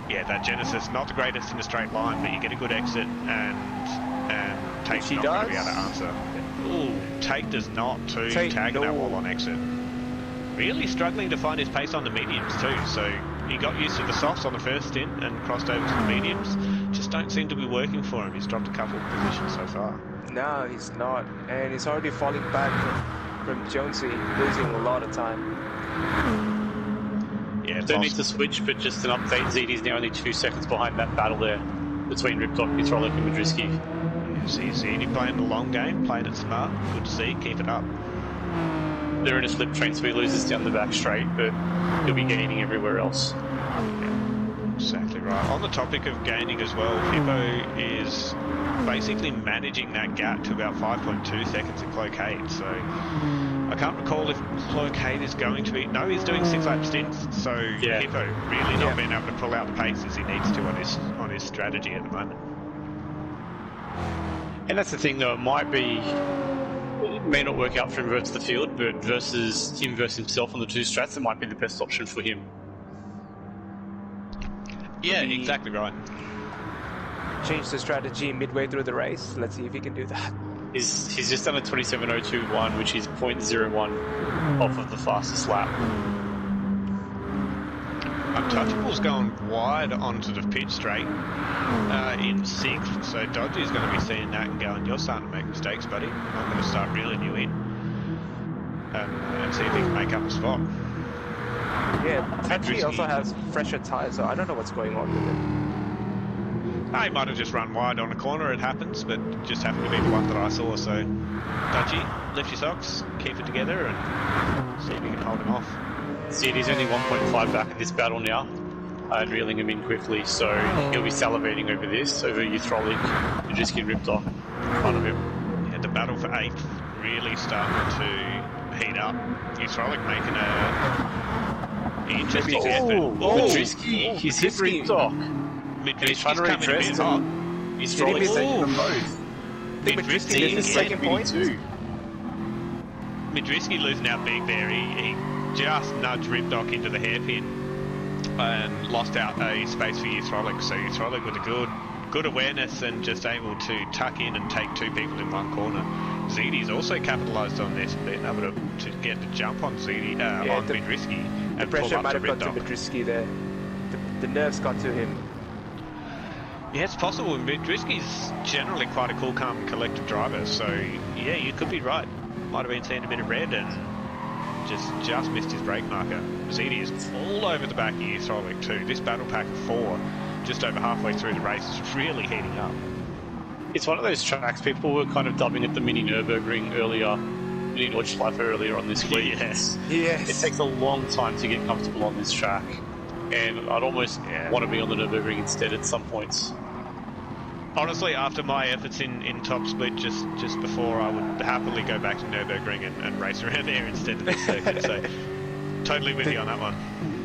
Yeah, that Genesis, not the greatest in a straight line, but you get a good exit, and Tate's not going to be able to answer. Ooh, Tate does not too, tagging that wall on exit. Really struggling to find his pace on the mediums too, so he got used to the softs on the first stint and crossed over to the mediums. Just don't seem to be working for him. He's dropped a couple of positions so far. No, he's not, and he's already falling back from Jonesy, losing a lot of time. Yeah, Don't need to switch, but just an update. ZD's now only 2 seconds behind that battle there between Riptop, Yusrolik and Madriski. Yeah, see ZD playing the long game, playing it smart. Good to see. Keep it up. They're in a slip train, so he loses down the back straight, but he'll be gaining everywhere else. Exactly right. On the topic of gaining as well, Hippo is basically managing that gap to about 5.2 seconds at Cloquet. So I can't recall if Cloquet is going to be... No, he's doing 6-lap stints. So Yeah. Hippo really not being able to pull out the pace as he needs to on his strategy at the moment. And that's the thing, though. It may not work out for him versus the field, but versus him versus himself on the two strats, it might be the best option for him. Yeah, exactly right. Change the strategy midway through the race. Let's see if he can do that. He's just done a 27.021, which is 0.01 off of the fastest lap. Untouchable's going wide onto the pit straight in 6th, so Dodgy's going to be seeing that and going, you're starting to make mistakes, buddy. I'm going to start reeling you in and see if he can make up a spot. Yeah, Tachi also has fresher tyres, so I don't know what's going on with it. He might have just run wide on a corner, it happens, but just happened to be the one that I saw, so Dodgy, lift your socks, keep it together and see if you can hold him off. ZD's only 1.5 back in this battle now, and reeling him in quickly, so he'll be salivating over this, over Yusrolik, who just get ripped off in front of him. Yeah, the battle for 8th really starting to heat up. Yusrolik making a interesting effort. Madriski, he's hit Riptok. And he's trying to redress hot. Yusrolik's taking them both. I think Madriski gets his second point. Madriski losing out big there. He just nudged Ripdock into the hairpin and lost out a space for Yusrolik. So Yusrolik with a good awareness and just able to tuck in and take 2 people in one corner. ZD's also capitalised on this, being able to get the jump on ZD on Madriski and the pressure pull up might to have got to Ripdock. Madriski there. The nerves got to him. Yeah, it's possible. Drisky's generally quite a cool, calm, and collected driver, so yeah, you could be right. Might have been seeing a bit of red and just missed his brake marker. ZD is all over the back of you, Throlic too. This battle pack of 4, just over halfway through the race, is really heating up. It's one of those tracks people were kind of dubbing it the mini Nürburgring earlier, mini Nordschleife earlier on this week. Yes. Yes. It takes a long time to get comfortable on this track, and I'd almost want to be on the Nürburgring instead at some points. Honestly, after my efforts in top split just before, I would happily go back to Nürburgring and race around there instead of this circuit. So, totally with you on that one.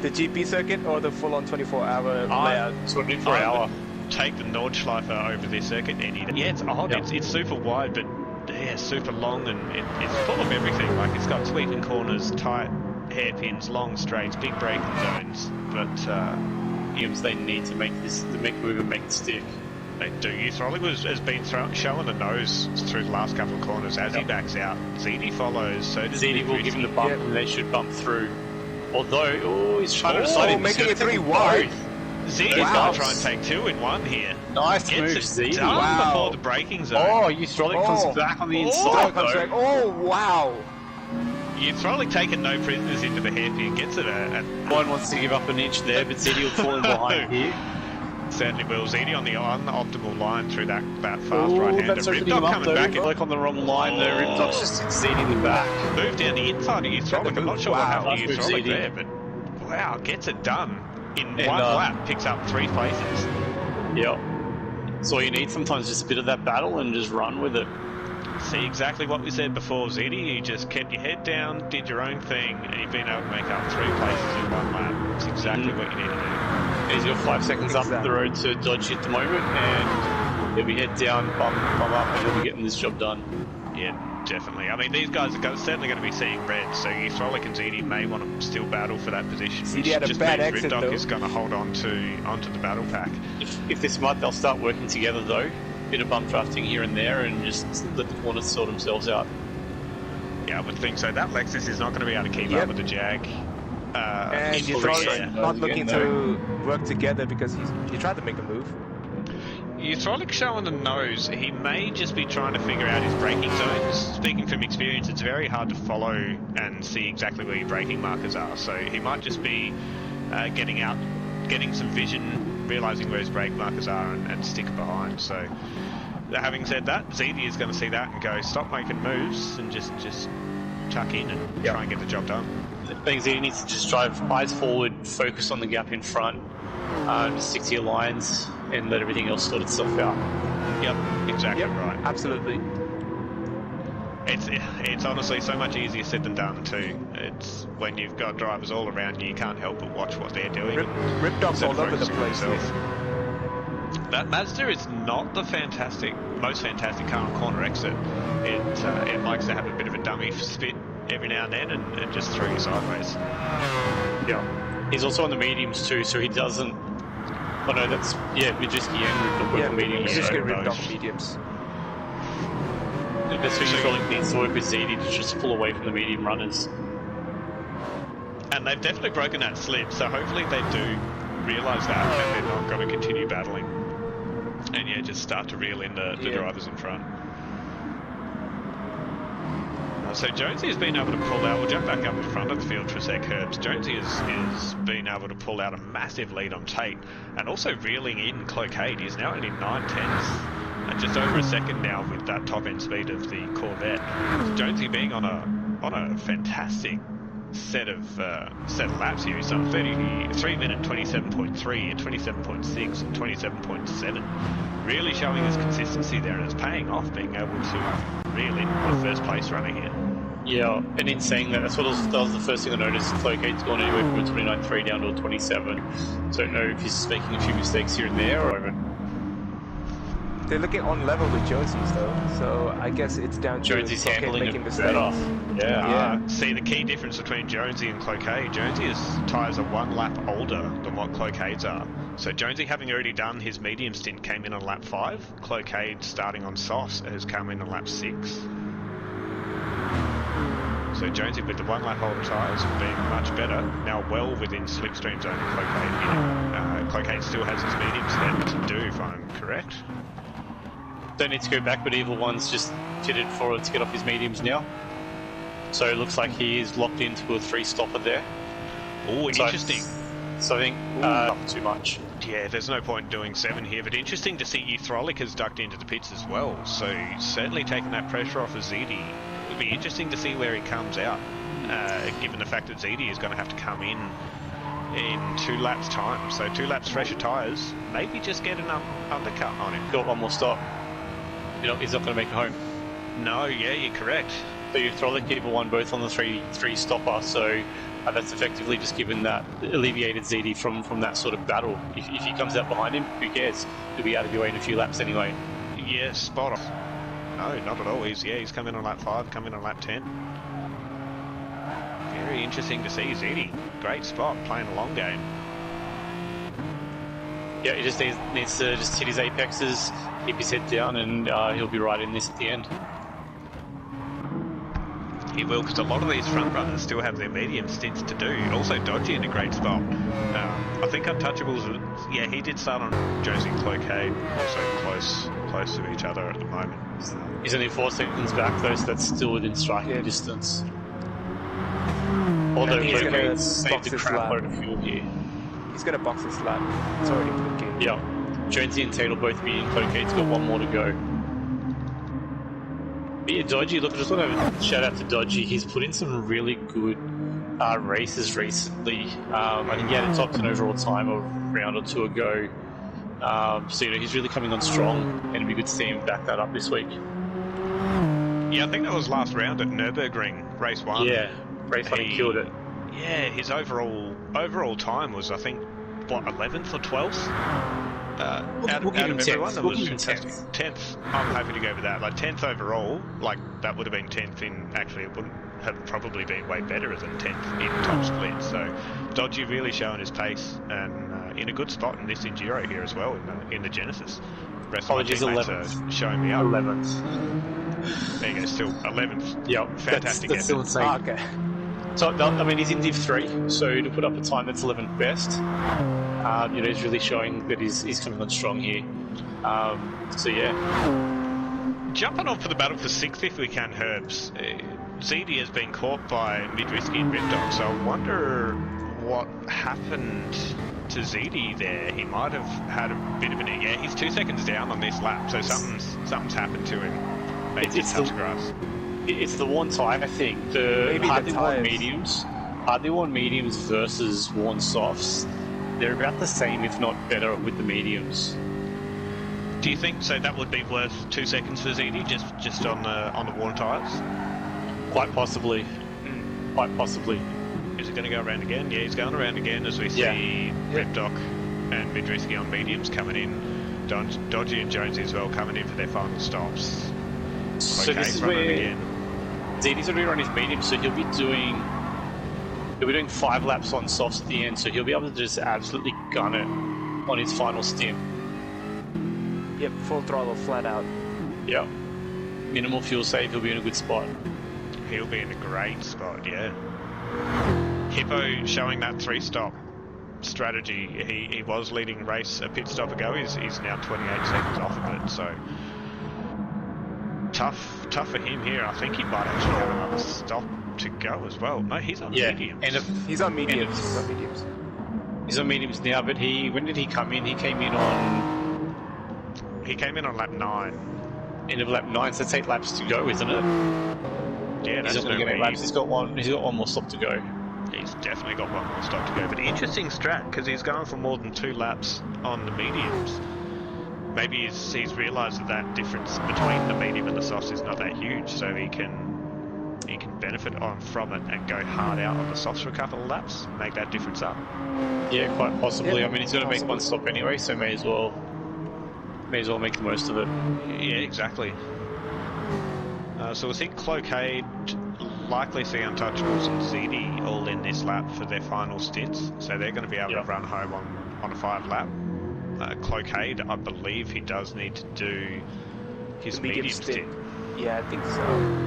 The GP circuit or the full-on 24-hour layout? 24-hour. Take the Nordschleife over this circuit any day. Yeah, it's odd. Yep. It's super wide, but yeah, super long, and it's full of everything. Like, it's got sweeping corners, tight hairpins, long straights, big braking zones. But They need to make move and make it stick. they do. Throlic has been showing the nose through the last couple of corners as he backs out. ZD follows, so does ZD will give him the bump, and they should bump through. Although, he's trying to decide if he's making going it to 3 take wide. both. ZD's going to try and take 2 in 1 here. Nice move, Gets it ZD. done Wow. before the braking zone. Oh, Throlic comes back on the inside, though. Oh, wow. Throlic taking no prisoners into the hairpin, gets it at One wants to give up an inch there, but ZD will fall in behind here. certainly will. ZD on the optimal line through that fast Ooh, right-hander. that's opening Ripdog him up, coming though. back. Like on the wrong line there. Ripdog's just succeeding in the back. Moved down the inside of Throlic. I'm not sure what Wow. happened to Nice move, Throlic ZD. there, but wow, gets it done in And, one lap. Picks up 3 places. Yep. That's all you need sometimes, just a bit of that battle and just run with it. See exactly what we said before, ZD. You just kept your head down, did your own thing, and you've been able to make up 3 places in 1 lap. That's exactly what you need to do. He's got 5 seconds up the road to dodge at the moment, and he'll be head down, bum up, and he'll be getting this job done. Yeah, definitely. I mean, these guys are certainly going to be seeing red, so Throlic and ZD may want to still battle for that position. ZD which had a just bad means exit, Ripdog though. is going to hold on onto the battle pack. If they're smart, they'll start working together though. Bit of bump drafting here and there, and just let the corners sort themselves out. Yeah, I would think so. That Lexus is not going to be able to keep Yep. up with the Jag. And in you free throw air. not looking to work together because he tried to make a move. Throlic showing the nose. He may just be trying to figure out his braking zones. Speaking from experience, it's very hard to follow and see exactly where your braking markers are. So he might just be getting out, getting some vision, realising where his brake markers are, and stick behind. So having said that, ZD is going to see that and go, stop making moves and just tuck in and try and get the job done. The thing is, he needs to just drive eyes forward, focus on the gap in front, just stick to your lines, and let everything else sort itself out. Yep, exactly right. Absolutely. It's honestly so much easier said than done too. It's when you've got drivers all around you can't help but watch what they're doing. Ripdog's instead all of over the focusing place. on yourself. That Mazda is not the most fantastic car on corner exit. It likes to have a bit of a dummy spit every now and then and just throw you sideways. Yeah. He's also on the mediums too, so he doesn't. Oh no, that's Majewski and Ripdog Yeah, on the mediums. just So get Ripdog both. mediums. the best thing Throlic needs to work with ZD to just pull away from the medium runners. And they've definitely broken that slip, so hopefully they do realise that and they're not going to continue battling. And just start to reel in the drivers in front. So Jonesy has been able to pull out, we'll jump back up in front of the field for a sec, Herbs. Jonesy has been able to pull out a massive lead on Tate, and also reeling in Cloquet. He's now only 9/10, and just over a second now with that top end speed of the Corvette. So Jonesy being on a fantastic set of laps here. He's done 3 minute 27.3 and 27.6 and 27.7. Really showing his consistency there, and it's paying off being able to reel in the first place runner here. Yeah, and in saying that, that was the first thing I noticed. Cloquet's gone anywhere from a 29.3 down to a 27. Don't know if he's making a few mistakes here and there or They're looking on level with Josie's though, so I guess it's down to Jonesy's Cloquet handling making it mistakes. better. Yeah. See, the key difference between Jonesy and Cloquet, Jonesy's tyres are 1 lap older than what Cloquet's are. So Jonesy, having already done his medium stint, came in on lap 5. Cloquet, starting on softs, has come in on lap 6. So Jonesy with the 1 lap holder tyres being much better, now well within slipstream zone of Cloquet here. Cloquet still has his mediums left to do, if I'm correct. Don't need to go back, but Evil One's just fitted forward to get off his mediums now. So it looks like he is locked into a 3-stopper there. Oh, So- interesting. So I think not too much. Yeah, there's no point in doing 7 here, but interesting to see Euthrolic has ducked into the pits as well. So certainly taking that pressure off of ZD. It'll be interesting to see where he comes out, given the fact that ZD is going to have to come in 2 laps time. So 2 laps fresher tyres, maybe just get an undercut on him. Got one more stop. You know, he's not going to make it home. No, yeah, you're correct. So you throw the Evil One both on the 3 stopper, so that's effectively just given that alleviated ZD from that sort of battle. If he comes out behind him, who cares? He'll be out of your way in a few laps anyway. Yeah, spot on. No, not at all. He's come in on lap 5, come in on lap 10. Very interesting to see ZD. Great spot, playing a long game. Yeah, he just needs to just hit his apexes, keep his head down, and he'll be right in this at the end. He will, because a lot of these front runners still have their medium stints to do. Also Dodgy in a great spot. I think Untouchables, yeah, he did start on Josie and Cloquet, also close to each other at the moment. He's only 4 seconds back though, so that's still within striking distance. Although he's gonna Cloquet box saved a his crap lap. load of fuel here. He's gonna box this lap. It's already clicking. Yeah, Jonesy and Tate will both be in. Cloquet's got 1 more to go. But yeah, Dodgy, look, I just want to shout out to Dodgy. He's put in some really good races recently. I think he had a top 10 overall time a round or 2 ago. So, you know, he's really coming on strong, and it'd be good to see him back that up this week. Yeah, I think that was last round at Nürburgring, race 1. Yeah, race 1 he killed it. Yeah, his overall time was, I think, what, 11th or 12th? We'll give him 10th. Everyone, it We'll was give him fantastic. 10th. I'm happy to go with that. Like 10th overall, like that would have been 10th in. Actually, it wouldn't have probably been way better than 10th in top split. So, Dodgy really showing his pace and in a good spot in this Enduro here as well in the Genesis. Rest of my Apologies, teammates 11th. are showing me up. 11th. There you go, still 11th. Yep, Fantastic that's still effort. insane. Okay. So, I mean, he's in Div 3, so to put up a time that's 11th best, you know, he's really showing that he's coming on strong here. So, yeah. Jumping on for the battle for 6th if we can, Herbs. ZD has been caught by Midrisky and Ripdog, so I wonder what happened to ZD there. He might have had a bit of an... Yeah, he's 2 seconds down on this lap, so something's happened to him. Maybe it's touch grass. It's the worn tyre, I think. Maybe the hardly worn tyres. mediums versus worn softs. They're about the same, if not better, with the mediums. Do you think so? That would be worth 2 seconds for ZD just on the worn tyres? Quite possibly. Quite possibly. Is it going to go around again? Yeah, he's going around again as we see Ripdoc and Midrisky on mediums coming in. Dodgy and Jonesy as well coming in for their final stops. So Okay, this is front run where again. ZD's already on his medium, so he'll be doing 5 laps on softs at the end, so he'll be able to just absolutely gun it on his final stint. Yep, full throttle, flat out. Yeah. Minimal fuel save, he'll be in a good spot. He'll be in a great spot, yeah. Hippo showing that 3-stop strategy. He was leading race a pit stop ago. He's now 28 seconds off of it, so tough for him here. I think he might actually have another stop to go as well. No, he's on mediums. He's on mediums. He's on mediums. He's on mediums now, but when did he come in? He came in on lap 9. end of lap 9, so that's 8 laps to go, isn't it? Yeah, He's that's not going to get 8 laps. He's got one more stop to go. He's definitely got one more stop to go. But interesting strat, because he's going for more than 2 laps on the mediums. Maybe he's realised that difference between the medium and the softs is not that huge, so he can benefit from it and go hard out on the softs for a couple of laps, make that difference up. Yeah, quite possibly. Yeah, I mean, he's going to make one stop anyway, so may as well make the most of it. Yeah, exactly. So we think Cloquet, likely see Untouchables and ZD all in this lap for their final stints, so they're going to be able to run home on a 5 lap. Cloquet, I believe he does need to do his medium stint. Yeah, I think so.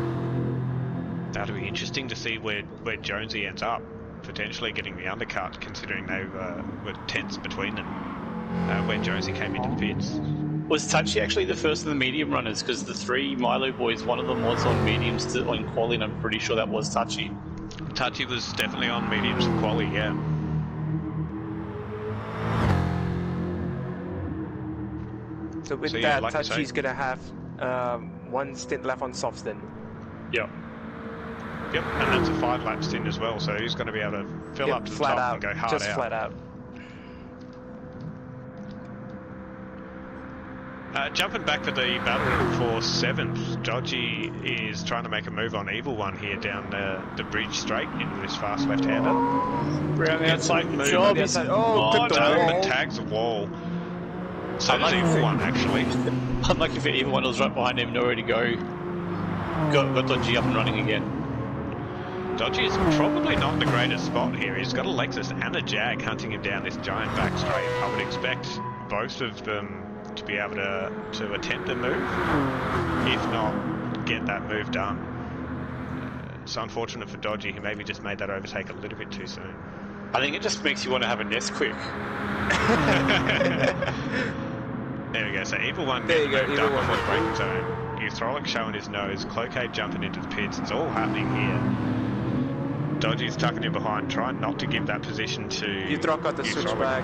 That'll be interesting to see where Jonesy ends up, potentially getting the undercut, considering they were tense between them when Jonesy came into the pits. Was Touchy actually the first of the medium runners? Because the 3 Milo boys, one of them was on mediums on quali, and I'm pretty sure that was Touchy. Touchy was definitely on mediums and quali, yeah. So with yeah, that, like you say- Touchy's gonna have one stint left on soft stint. Yep. Yep, and that's a 5-lap stint as well, so he's going to be able to fill Yep, up to the flat top out, and go hard just out. flat out. Jumping back to the battle for 7th, Dodgy is trying to make a move on Evil One here down the bridge straight into this fast left-hander. Round the outside move. job. The outside- oh, clipped the No, wall. but tags the wall. So does Unlucky Evil for- One, actually. Unlucky for Evil One, was right behind him, nowhere to go. Got Dodgy up and running again. Dodgy is probably not the greatest spot here. He's got a Lexus and a Jag hunting him down this giant back straight. I would expect both of them to be able to attempt a move, if not get that move done. It's unfortunate for Dodgy, who maybe just made that overtake a little bit too soon. I think it just makes you want to have a nest quick. There we go, so Evil One There getting you go, moved Evil up One before the was braking zone. Euthrolic showing his nose, Cloquet jumping into the pits, it's all happening here. Dodgy's tucking in behind, trying not to give that position to Euthroc got the switchback.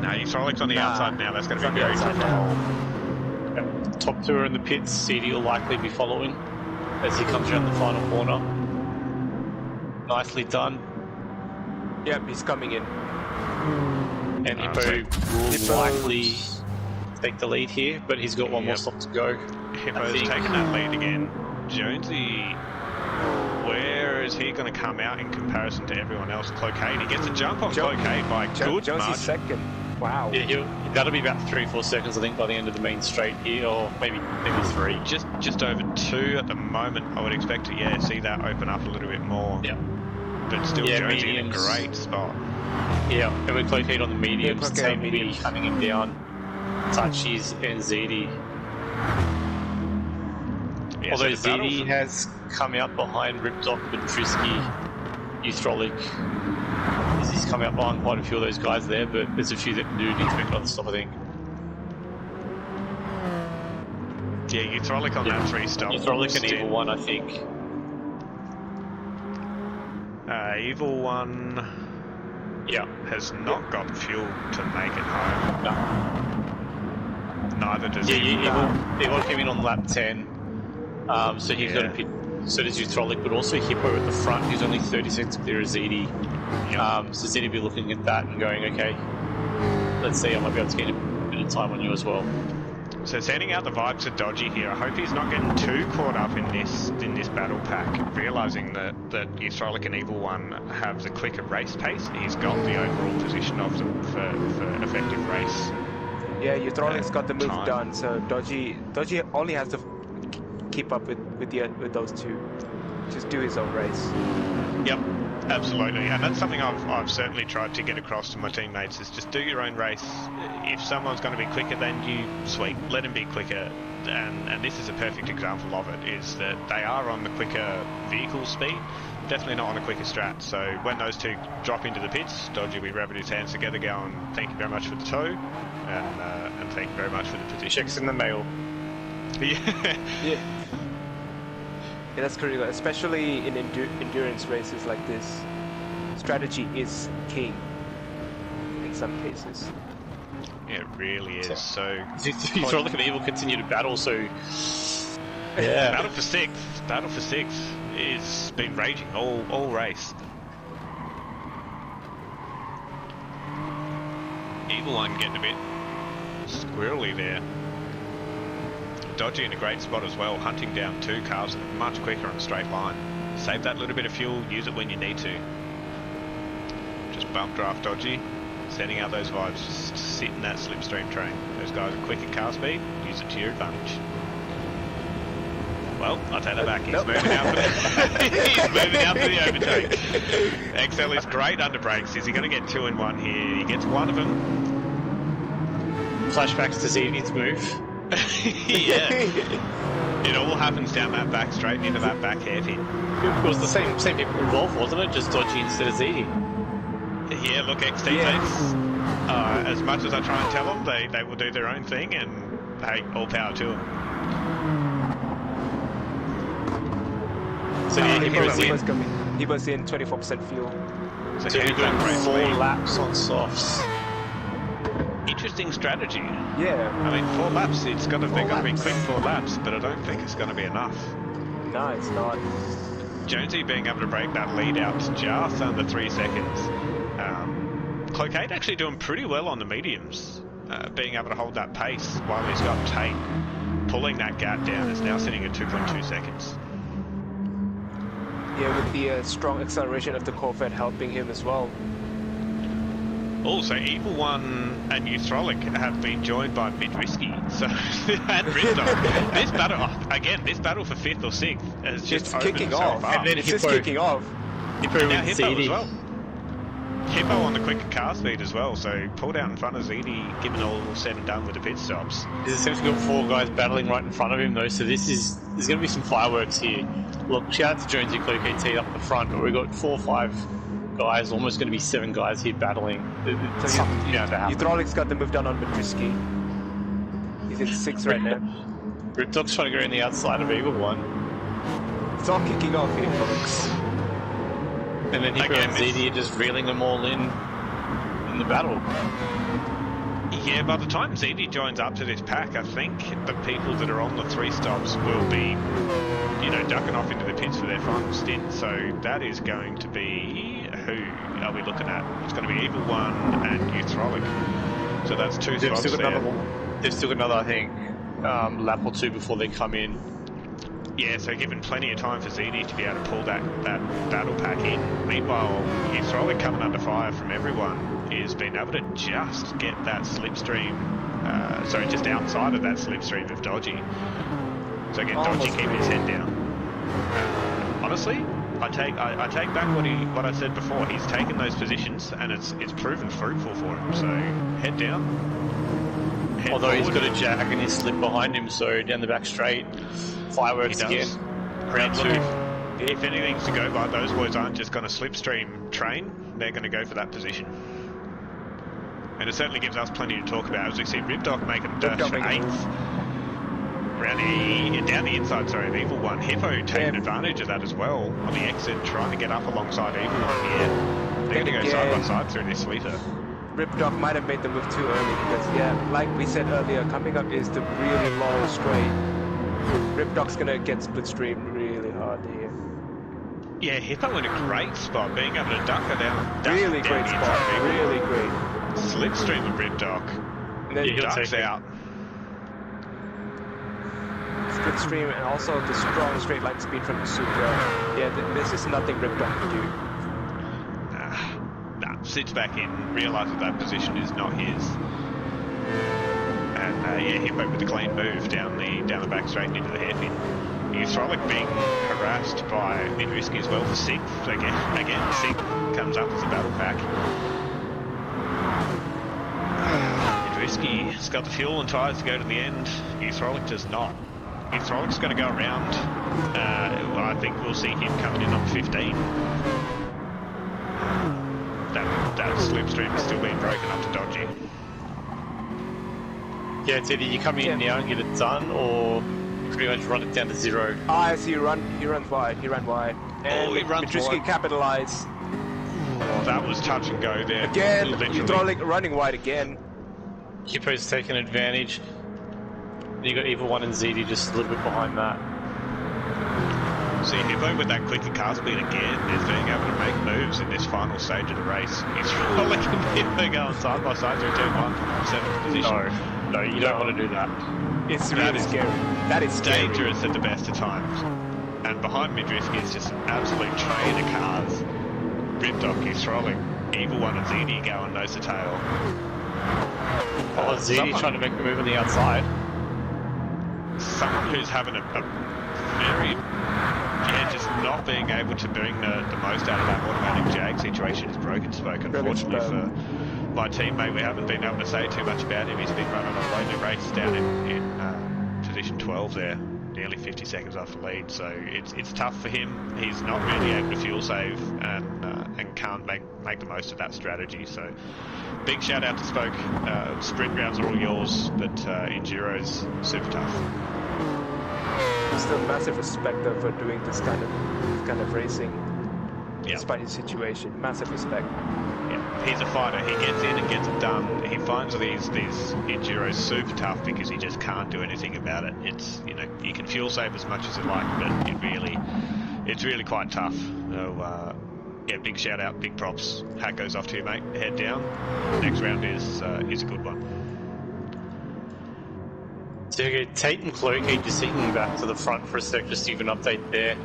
No, Euthrolic's on the Nah, outside now, that's going to it's be on the very tough to outside hold. Top 2 are in the pits. CD will likely be following as he comes around the final corner. Nicely done. Yep, he's coming in. And Oh, Hippo so will Hippo- likely take the lead here, but he's got one more Yep. stop to go. Hippo's think- taking that lead again. Jonesy, where is he going to come out in comparison to everyone else? Cloquet, he gets a jump on Cloquet by good Jonesy's margin. second. Wow. Yeah, that'll be about 3 or 4 seconds, I think, by the end of the main straight here, or maybe 3. Just over 2 at the moment. I would expect to see that open up a little bit more. Yeah. But still, Yeah, Jonesy in a mediums. great spot. Yeah, and with Cloquet on the mediums, Cloquet Tate on will be mediums. hunting him down. Touchies and ZD. Yeah, Although so the battle ZD for- has come out behind Ripdoc, Badrisky, Euthrolic. He's come out behind quite a few of those guys there, but there's a few that do need to make another stop, I think. Yeah, Euthrolic on that 3-stop. Euthrolic and Evil One, I think. Evil One Yeah. has not got fuel to make it home. No. Neither does Yeah, Evil. Evil came in on lap 10, so he's got a pit. So does Euthrolic, but also Hippo at the front, who's only 30 seconds clear of ZD. So ZD will be looking at that and going, okay, let's see, I might be able to get a bit of time on you as well. So sending out the vibes to Dodgy here. I hope he's not getting too caught up in this battle pack, realizing that Euthrolic and Evil One have the quicker race pace. He's got the overall position of them for effective race. Yeah, Euthrolic's got the move Time. done, so Dodgy only has to keep up with those two. Just do his own race. Yep, absolutely, and that's something I've certainly tried to get across to my teammates: is just do your own race. If someone's going to be quicker than you, sweet, let him be quicker. And this is a perfect example of it: is that they are on the quicker vehicle speed, definitely not on a quicker strat. So when those two drop into the pits, Dodgy will be rubbing his hands together, going, "Thank you very much for the tow, and thank you very much for the position." Checks in the mail. Yeah, that's critical, especially in endurance races like this. Strategy is king in some cases. It really is. So Euthrolic and Evil continue to battle, so yeah. Battle for sixth is been raging all race. Evil One getting a bit squirrely there. Dodgy in a great spot as well, hunting down 2 cars that are much quicker on a straight line. Save that little bit of fuel, use it when you need to. Just bump draft Dodgy, sending out those vibes, just sit in that slipstream train. Those guys are quick at car speed, use it to your advantage. Well, I'll take that back. He's moving out for the he's moving out for the overtake. XL is great under brakes. Is he going to get 2 in 1 here? He gets one of them. Flashbacks to ZD's move. Yeah. It all happens down that back straight into that back hairpin. It was the same people involved, wasn't it? Just dodgy instead of ZD. Yeah, look, ex-teammates, as much as I try and tell them, they will do their own thing, and hey, all power to them. So yeah, he was in 24% fuel. So So yeah, you're doing great 4 lead. laps on softs. Interesting strategy. Yeah. I mean, 4 laps, they're going to be quick 4 laps, but I don't think it's going to be enough. No, it's not. Jonesy being able to break that lead out to just under 3 seconds. Cloquet actually doing pretty well on the mediums, being able to hold that pace while he's got Tate pulling that gap down. Is now sitting at 2.2 seconds. Yeah, with the strong acceleration of the Corvette helping him as well. Also, Evil One and Euthrolic have been joined by Midrisky, so and Ripdog. This battle for 5th or 6th has just It's opened kicking itself off. up. And then It's just Hippo. kicking off. Hippo Now with Hippo ZD. as well. Hippo on the quicker car speed as well, so pull down in front of ZD, given all said and done with the pit stops. He's essentially got 4 guys battling right in front of him though, so there's going to be some fireworks here. Look, shout out to Jonesy Cloquet T up the front, but we've got 4 or 5 guys, almost going to be 7 guys here battling. It's something bound to happen. Euthrolics got the move down on Madrisky. He's in 6th right now. Ripdog's trying to go in the outside of Evil One. It's all kicking off here, folks. And then Hippo Again, and ZD are just reeling them all in the battle. Yeah, by the time ZD joins up to this pack, I think the people that are on the 3 stops will be, ducking off into the pits for their final stint. So that is going to be, who are we looking at? It's going to be Evil One and Euthrolic. So that's 2 They've spots still got there. they've still got another, I think, lap or 2 before they come in. Yeah, so given plenty of time for ZD to be able to pull that battle pack in. Meanwhile, Euthrolic coming under fire from everyone is being able to just get that slipstream, just outside of that slipstream of Dodgy. So again, Dodgy Almost keeping his head down. Honestly, I take back what I said before. He's taken those positions and it's proven fruitful for him. So head down. Head Although he's forward. got a jack and his slip behind him, so down the back straight, fireworks He does. again. And Round look, 2. if anything's to go by, those boys aren't just going to slipstream train, they're going to go for that position. And it certainly gives us plenty to talk about. As we see Ripdog making a dash for 8th. Down the inside, sorry, of Evil One. Hippo taking advantage of that as well on the exit, trying to get up alongside Evil One here. They're going to go side by side through this sweeper. Ripdog might have made the move too early because, like we said earlier, coming up is the really long straight. Ripdog's gonna get split stream really hard here. Yeah, Hippo in a great spot, being able to duck her down. Really down great the spot, inside of Evil really One. great. Slipstream of Ripdog. And then Yeah, he'll Ducks take it. out. split stream and also the strong straight line speed from the Supra. Yeah, this is nothing Ripdog can do. Sits back in, realises that position is not his. And Hippo with a clean move down the back straight and into the hairpin. Euthrolic being harassed by Midrisky as well for 6th. Again, 6th comes up as a battle pack. Midrisky's got the fuel and tyres to go to the end. Euthrolic does not. Euthrolic going to go around. I think we'll see him coming in on 15. That slipstream is still being broken up to Dodgy. Yeah, it's either you come in now and get it done, or pretty much run it down to 0. I see. He runs wide. And he runs Madrisky wide. capitalized. That was touch and go there. Again, literally. Euthrolic running wide again. Hippo's taking advantage. Then you got Evil One and ZD just a little bit behind that. See Hippo with that quicker car speed again is being able to make moves in this final stage of the race. He's rolling and Hippo going side by side through turn 1 from 7th position. No, you don't want to do that. It's That really is scary. That is scary. Dangerous at the best of times. And behind Midrisky is just an absolute train of cars. Ripdog, Euthrolic, Evil One and ZD going nose to tail. Oh, ZD trying to make the move on the outside. Someone who's having a very... just not being able to bring the most out of that automatic jag situation is Broken Spoke, unfortunately my teammate, we haven't been able to say too much about him. He's been running a lonely race down in position 12 there, nearly 50 seconds off the lead. So it's tough for him. He's not really able to fuel save and can't make the most of that strategy. So big shout out to Spoke. Sprint rounds are all yours, but Enduro's super tough. Still massive respect though for doing this kind of racing. Yeah. Despite his situation, massive respect. Yeah, he's a fighter. He gets in and gets it done. He finds these enduros super tough because he just can't do anything about it. It's, you know, you can fuel save as much as you like, but it's really quite tough. So yeah, big shout out, big props. Hat goes off to you, mate. Head down. Next round is a good one. So Tate and Cloakey just sitting back to the front for a sec, just to give an update there.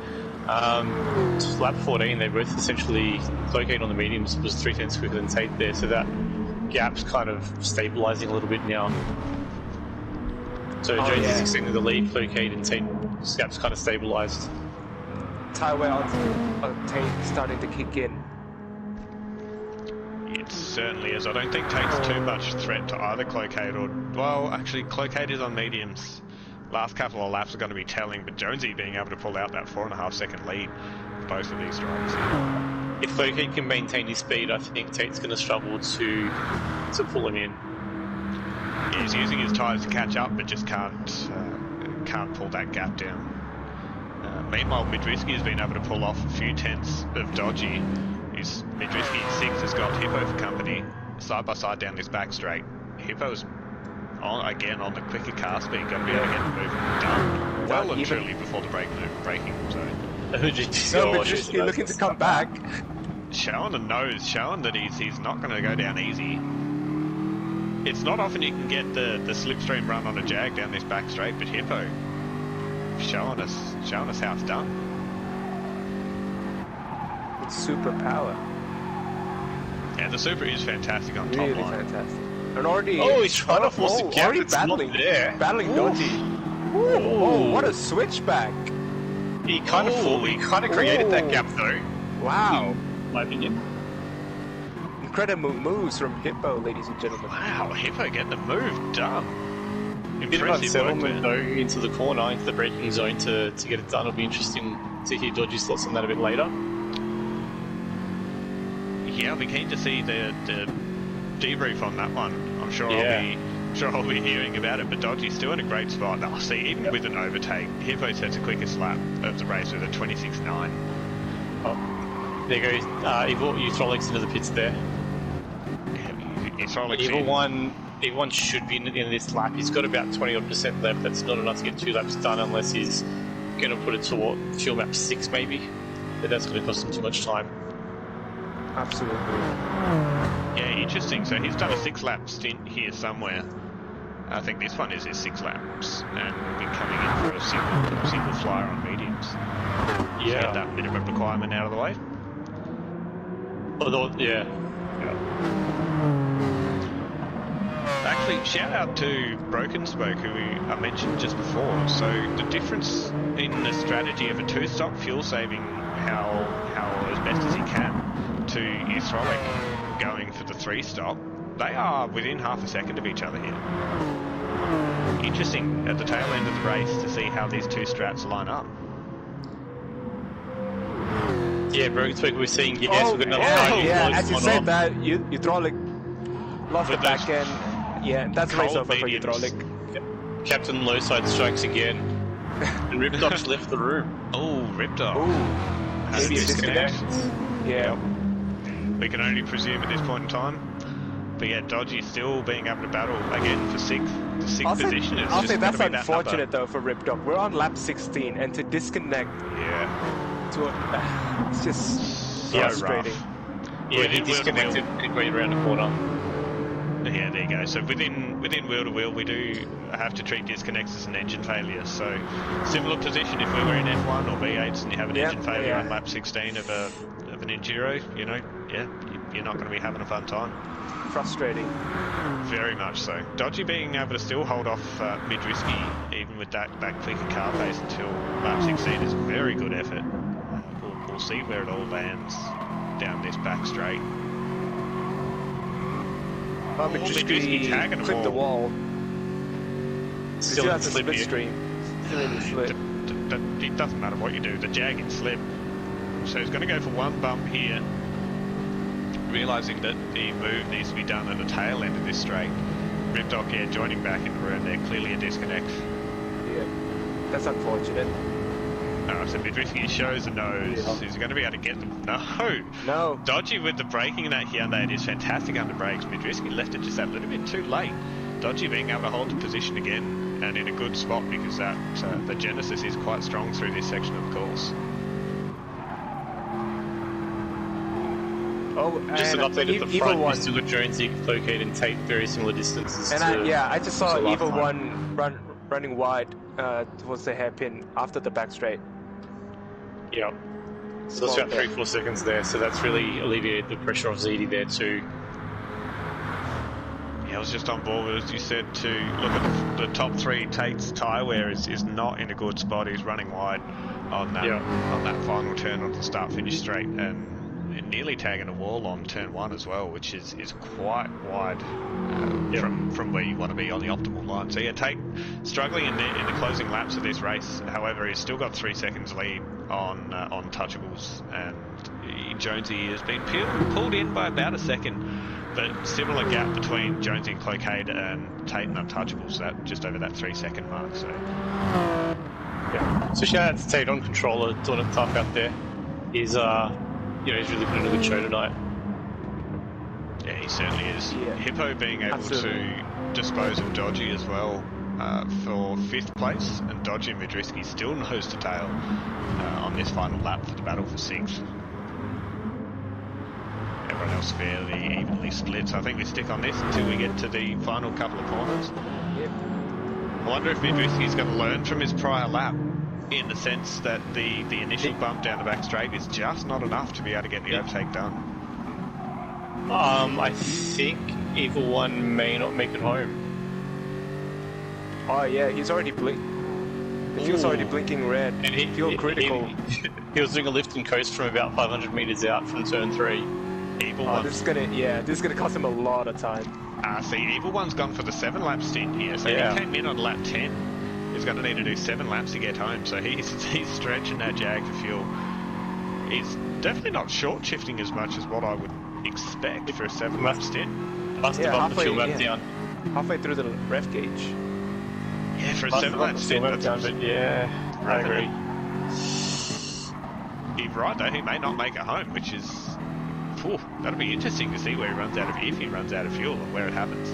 Lap 14, they both essentially, Cloakey on the mediums was 3/10 quicker than Tate there, so that gap's kind of stabilising a little bit now. So Jones is extending the lead, Cloakey and Tate's gap's kind of stabilised. Tyre wear on Tate starting to kick in. It certainly is. I don't think Tate's too much threat to either Cloakade or... Well, actually, Cloakade is on mediums. Last couple of laps are going to be telling, but Jonesy being able to pull out that 4.5 second lead for both of these drivers here. If Cloakade can maintain his speed, I think Tate's going to struggle to pull him in. Yeah, he's using his tyres to catch up, but just can't pull that gap down. Meanwhile, Midrisky has been able to pull off a few tenths of Dodgy. Midrisky in 6 has got Hippo for company, side by side down this back straight. Hippo's again on the quicker car speed, going to be able to get the move done well and truly before the braking zone. So Midrisky looking to come back. Showing the nose, showing that he's not going to go down easy. It's not often you can get the slipstream run on a Jag down this back straight, but Hippo showing us how it's done. It's super power. Yeah, the super is fantastic on top Really line. fantastic. And already... Oh, he's trying to force the gap. Already It's not there. battling Dodgy. Oh, what a switchback. He kind of created that gap though. Wow. In my opinion. Incredible moves from Hippo, ladies and gentlemen. Wow, Hippo getting the move done. Bit of Impressive work unsettlement there. though into the corner, into the braking zone to get it done. It'll be interesting to hear Dodgy's thoughts on that a bit later. Yeah, I'll be keen to see the debrief on that one. I'm sure I'll be hearing about it, but Dodgy's still in a great spot. I'll see, even with an overtake, Hippo sets the quickest lap of the race with a 26.9. Oh, there goes Evil Eutrolix into the pits there. Evil one should be in this lap. He's got about 20% left. That's not enough to get 2 laps done unless he's going to put it toward fuel map 6 maybe. But that's going to cost him too much time. Absolutely. Yeah, interesting. So he's done a 6-lap stint here somewhere. I think this one is his 6 laps, and will be coming in for a single flyer on mediums. Yeah. Get that bit of a requirement out of the way. Although, yeah. Actually, shout out to Broken Spoke, who I mentioned just before. So the difference in the strategy of a 2-stop fuel saving how as best as he can to Eutrolic going for the 3-stop, they are within half a second of each other here. Interesting at the tail end of the race to see how these 2 strats line up. Yeah, Broken Spoke, we're seeing, we've got another as you said that, Eutrolic lost the With back those end. Yeah, that's a race cold over for mediums. Eutrolic. Captain Lowside strikes again. And Ripdog's left the room. Oh, Ripdog. Ooh, Has a maybe a disconnect. yeah. We can only presume at this point in time. But yeah, Dodgy still being able to battle again for 6th. The 6th position is I'll just say that's gonna be unfortunate that though for Ripdog. We're on lap 16 and to disconnect number. Yeah. to it's just So frustrating. rough. Yeah, he Within disconnected midway around the corner. Yeah, there you go. So within wheel to wheel, we do have to treat disconnects as an engine failure. So similar position if we were in F1 or V8s and you have an engine failure on lap 16 of an enduro, you're not going to be having a fun time. Frustrating. Very much so. Dodgy being able to still hold off Midrisky even with that quicker car pace until lap 16 is a very good effort. We'll see where it all lands down this back straight. Oh, but Midriski tagging clipped the them wall. Still Still in has a slip split here. stream. Still in the slip. It doesn't matter what you do, the jag in slip. So he's going to go for one bump here, realising that the move needs to be done at the tail end of this straight. Ripdoc, yeah, joining back in the room there, clearly a disconnect. Yeah, that's unfortunate. So Midriski shows a nose. Yeah. Is he going to be able to get them? No! No. Dodgy with the braking in that Hyundai. It is fantastic under brakes. Midriski left it just a little bit too late. Dodgy being able to hold the position again and in a good spot because that the Genesis is quite strong through this section of the course. Oh, Just an and update at the Evil front, One. you still got Jonesy, Cloquet and Tate very similar distances And to... I just saw to last Evil time. One running wide towards the hairpin after the back straight. Yeah. So that's about Small 3-4 seconds there, so that's really alleviated the pressure off ZD there too. Yeah, I was just on board with, as you said, to look at the top three. Tate's tyre wear is not in a good spot. He's running wide on that final turn on the start-finish straight and nearly tagging a wall on turn one as well, which is quite wide from where you want to be on the optimal line. So yeah, Tate struggling in the closing laps of this race. However, he's still got 3 seconds lead on Touchables, and Jonesy has been pulled in by about a second. But similar gap between Jonesy and Cloquet and Tate and Untouchables, that just over that 3 second mark. So Yeah. So shout out to Tate on controller, doing it tough out there. He's he's really put in a good show tonight. yeah, he certainly is. Yeah. Hippo being able to dispose of Dodgy as well for 5th place, and Dodgy and Midriski still nose to tail on this final lap for the battle for 6th. Everyone else fairly evenly split, so I think we stick on this until we get to the final couple of corners. Yep. I wonder if Midriski's going to learn from his prior lap, in the sense that the initial bump down the back straight is just not enough to be able to get the overtake done. I think Evil One may not make it home. Oh yeah, he's already The fuel's already blinking red. And Fuel critical. He was doing a lift and coast from about 500 meters out from turn 3. Evil Oh, One. this is gonna cost him a lot of time. See, Evil One's gone for the 7 lap stint here, so Yeah. he came in on lap 10. He's going to need to do 7 laps to get home, so he's stretching that Jag for fuel. He's definitely not short shifting as much as what I would expect for a 7 lap stint. Must have bumped the fuel map down. Halfway through the ref gauge. Yeah, for a Must 7 have lap bumped the fuel stint, map down, but yeah, I agree. He's right though, he may not make it home, which is... Phew, that'll be interesting to see where he runs out of, if he runs out of fuel, and where it happens.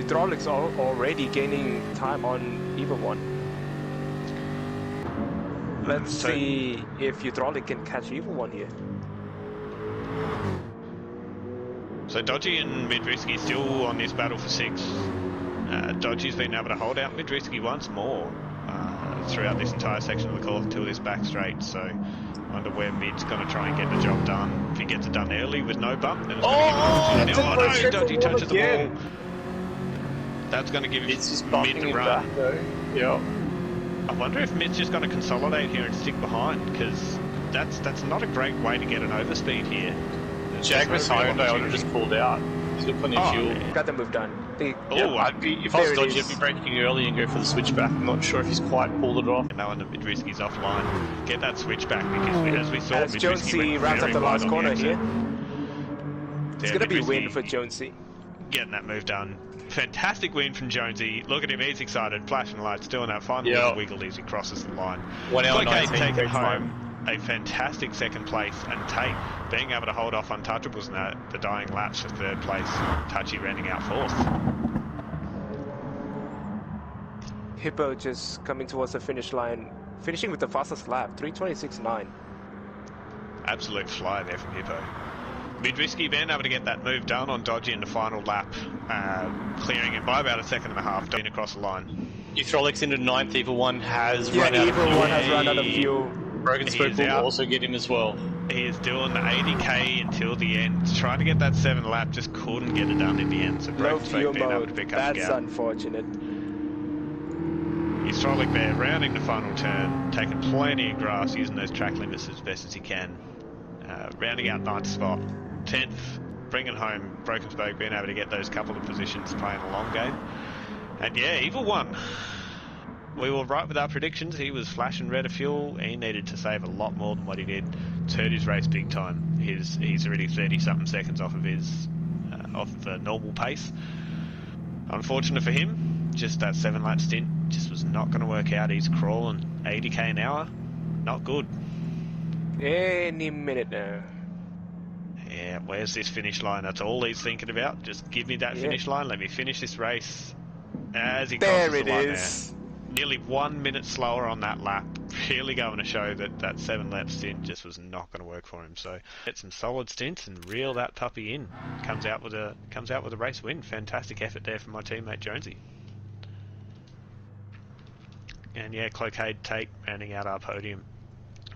Hydraulics are already gaining time on Evil One. Let's see if Hydraulic can catch Evil One here. So Dodgy and Midriski still on this battle for 6. Dodgy's been able to hold out Midriski once more throughout this entire section of the course until this back straight, so I wonder where Mid's going to try and get the job done. If he gets it done early with no bump, then it's going to give him an opportunity. Oh no, Dodgy touches the ball. That's going to give It's just Mid bumping the him run. back though. Yeah. I wonder if Mid's just going to consolidate here and stick behind, because that's not a great way to get an overspeed here. Jag was no real Hyundai, I would have opportunity. just pulled out. He's got plenty of fuel. Got the move done. If I was There it Dodgy, is. I'd be braking early and go for the switchback. I'm not sure if he's quite pulled it off. Knowing that Midriski's offline, get that switch back, because as we saw, As Midriski Jonesy went rounds up very the wide last on corner exit. here. It's Yeah, gonna be Midriski win for Jonesy. Getting that move done. Fantastic win from Jonesy. Look at him, he's excited, flashing lights, doing that final Yeah. wiggle as he crosses the line. 1 hour Cloquet 19 taking takes home time. a fantastic second place, and Tate being able to hold off Untouchables in the dying laps for 3rd place. Touchy rounding out 4th. Hippo just coming towards the finish line, finishing with the fastest lap, 3:26.9. Absolute fly there from Hippo. Midriski being able to get that move done on Dodgy in the final lap, clearing it by about a second and a half, going across the line. Hydraulics into 9th, Evil One has run out of Evil fuel. One has run out of fuel. Broken He spoke is will out. also get him as well. He is doing the 80k until the end, trying to get that 7 lap, just couldn't get it done in the end, so Low Broken fuel Spoke being able to mode. pick up the That's gap. unfortunate. He's Hydraulic there, rounding the final turn, taking plenty of grass, using those track limits as best as he can. Rounding out 9th spot, 10th bringing home Broken Spoke, being able to get those couple of positions playing a long game. And yeah, Evil won. We were right with our predictions. He was flashing red of fuel. He needed to save a lot more than what he did. It's hurt his race big time. He's already 30-something seconds off of his off the normal pace. Unfortunate for him, just that 7-lap stint just was not going to work out. He's crawling 80k an hour. Not good. Any minute now. Yeah, where's this finish line? That's all he's thinking about. Just give me that finish line. Let me finish this race. As he crosses There it the line is. there. Nearly 1 minute slower on that lap. Really going to show that that 7-lap stint just was not going to work for him. So get some solid stints and reel that puppy in. Comes out with a race win. Fantastic effort there from my teammate Jonesy. And yeah, Cloquet Tate rounding out our podium.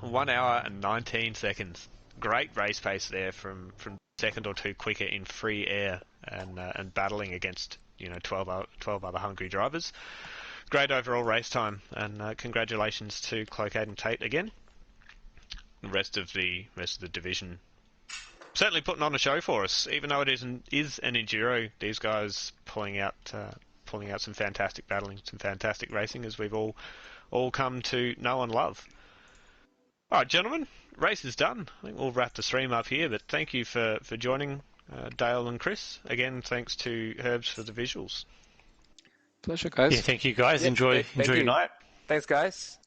1 hour and 19 seconds. Great race pace there from second or two quicker in free air and battling against 12 other hungry drivers. Great overall race time, and congratulations to Cloquet and Tate again. The rest of the division certainly putting on a show for us, even though it is an enduro. These guys pulling out some fantastic battling, some fantastic racing, as we've all come to know and love. All right, gentlemen, race is done. I think we'll wrap the stream up here, but thank you for joining Dale and Chris. Again, thanks to Herbs for the visuals. Pleasure, guys. Yeah, thank you guys. Yep, Enjoy thank your you. night. Thanks, guys.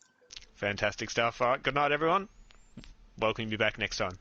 Fantastic stuff. All right, good night, everyone. Welcome you back next time.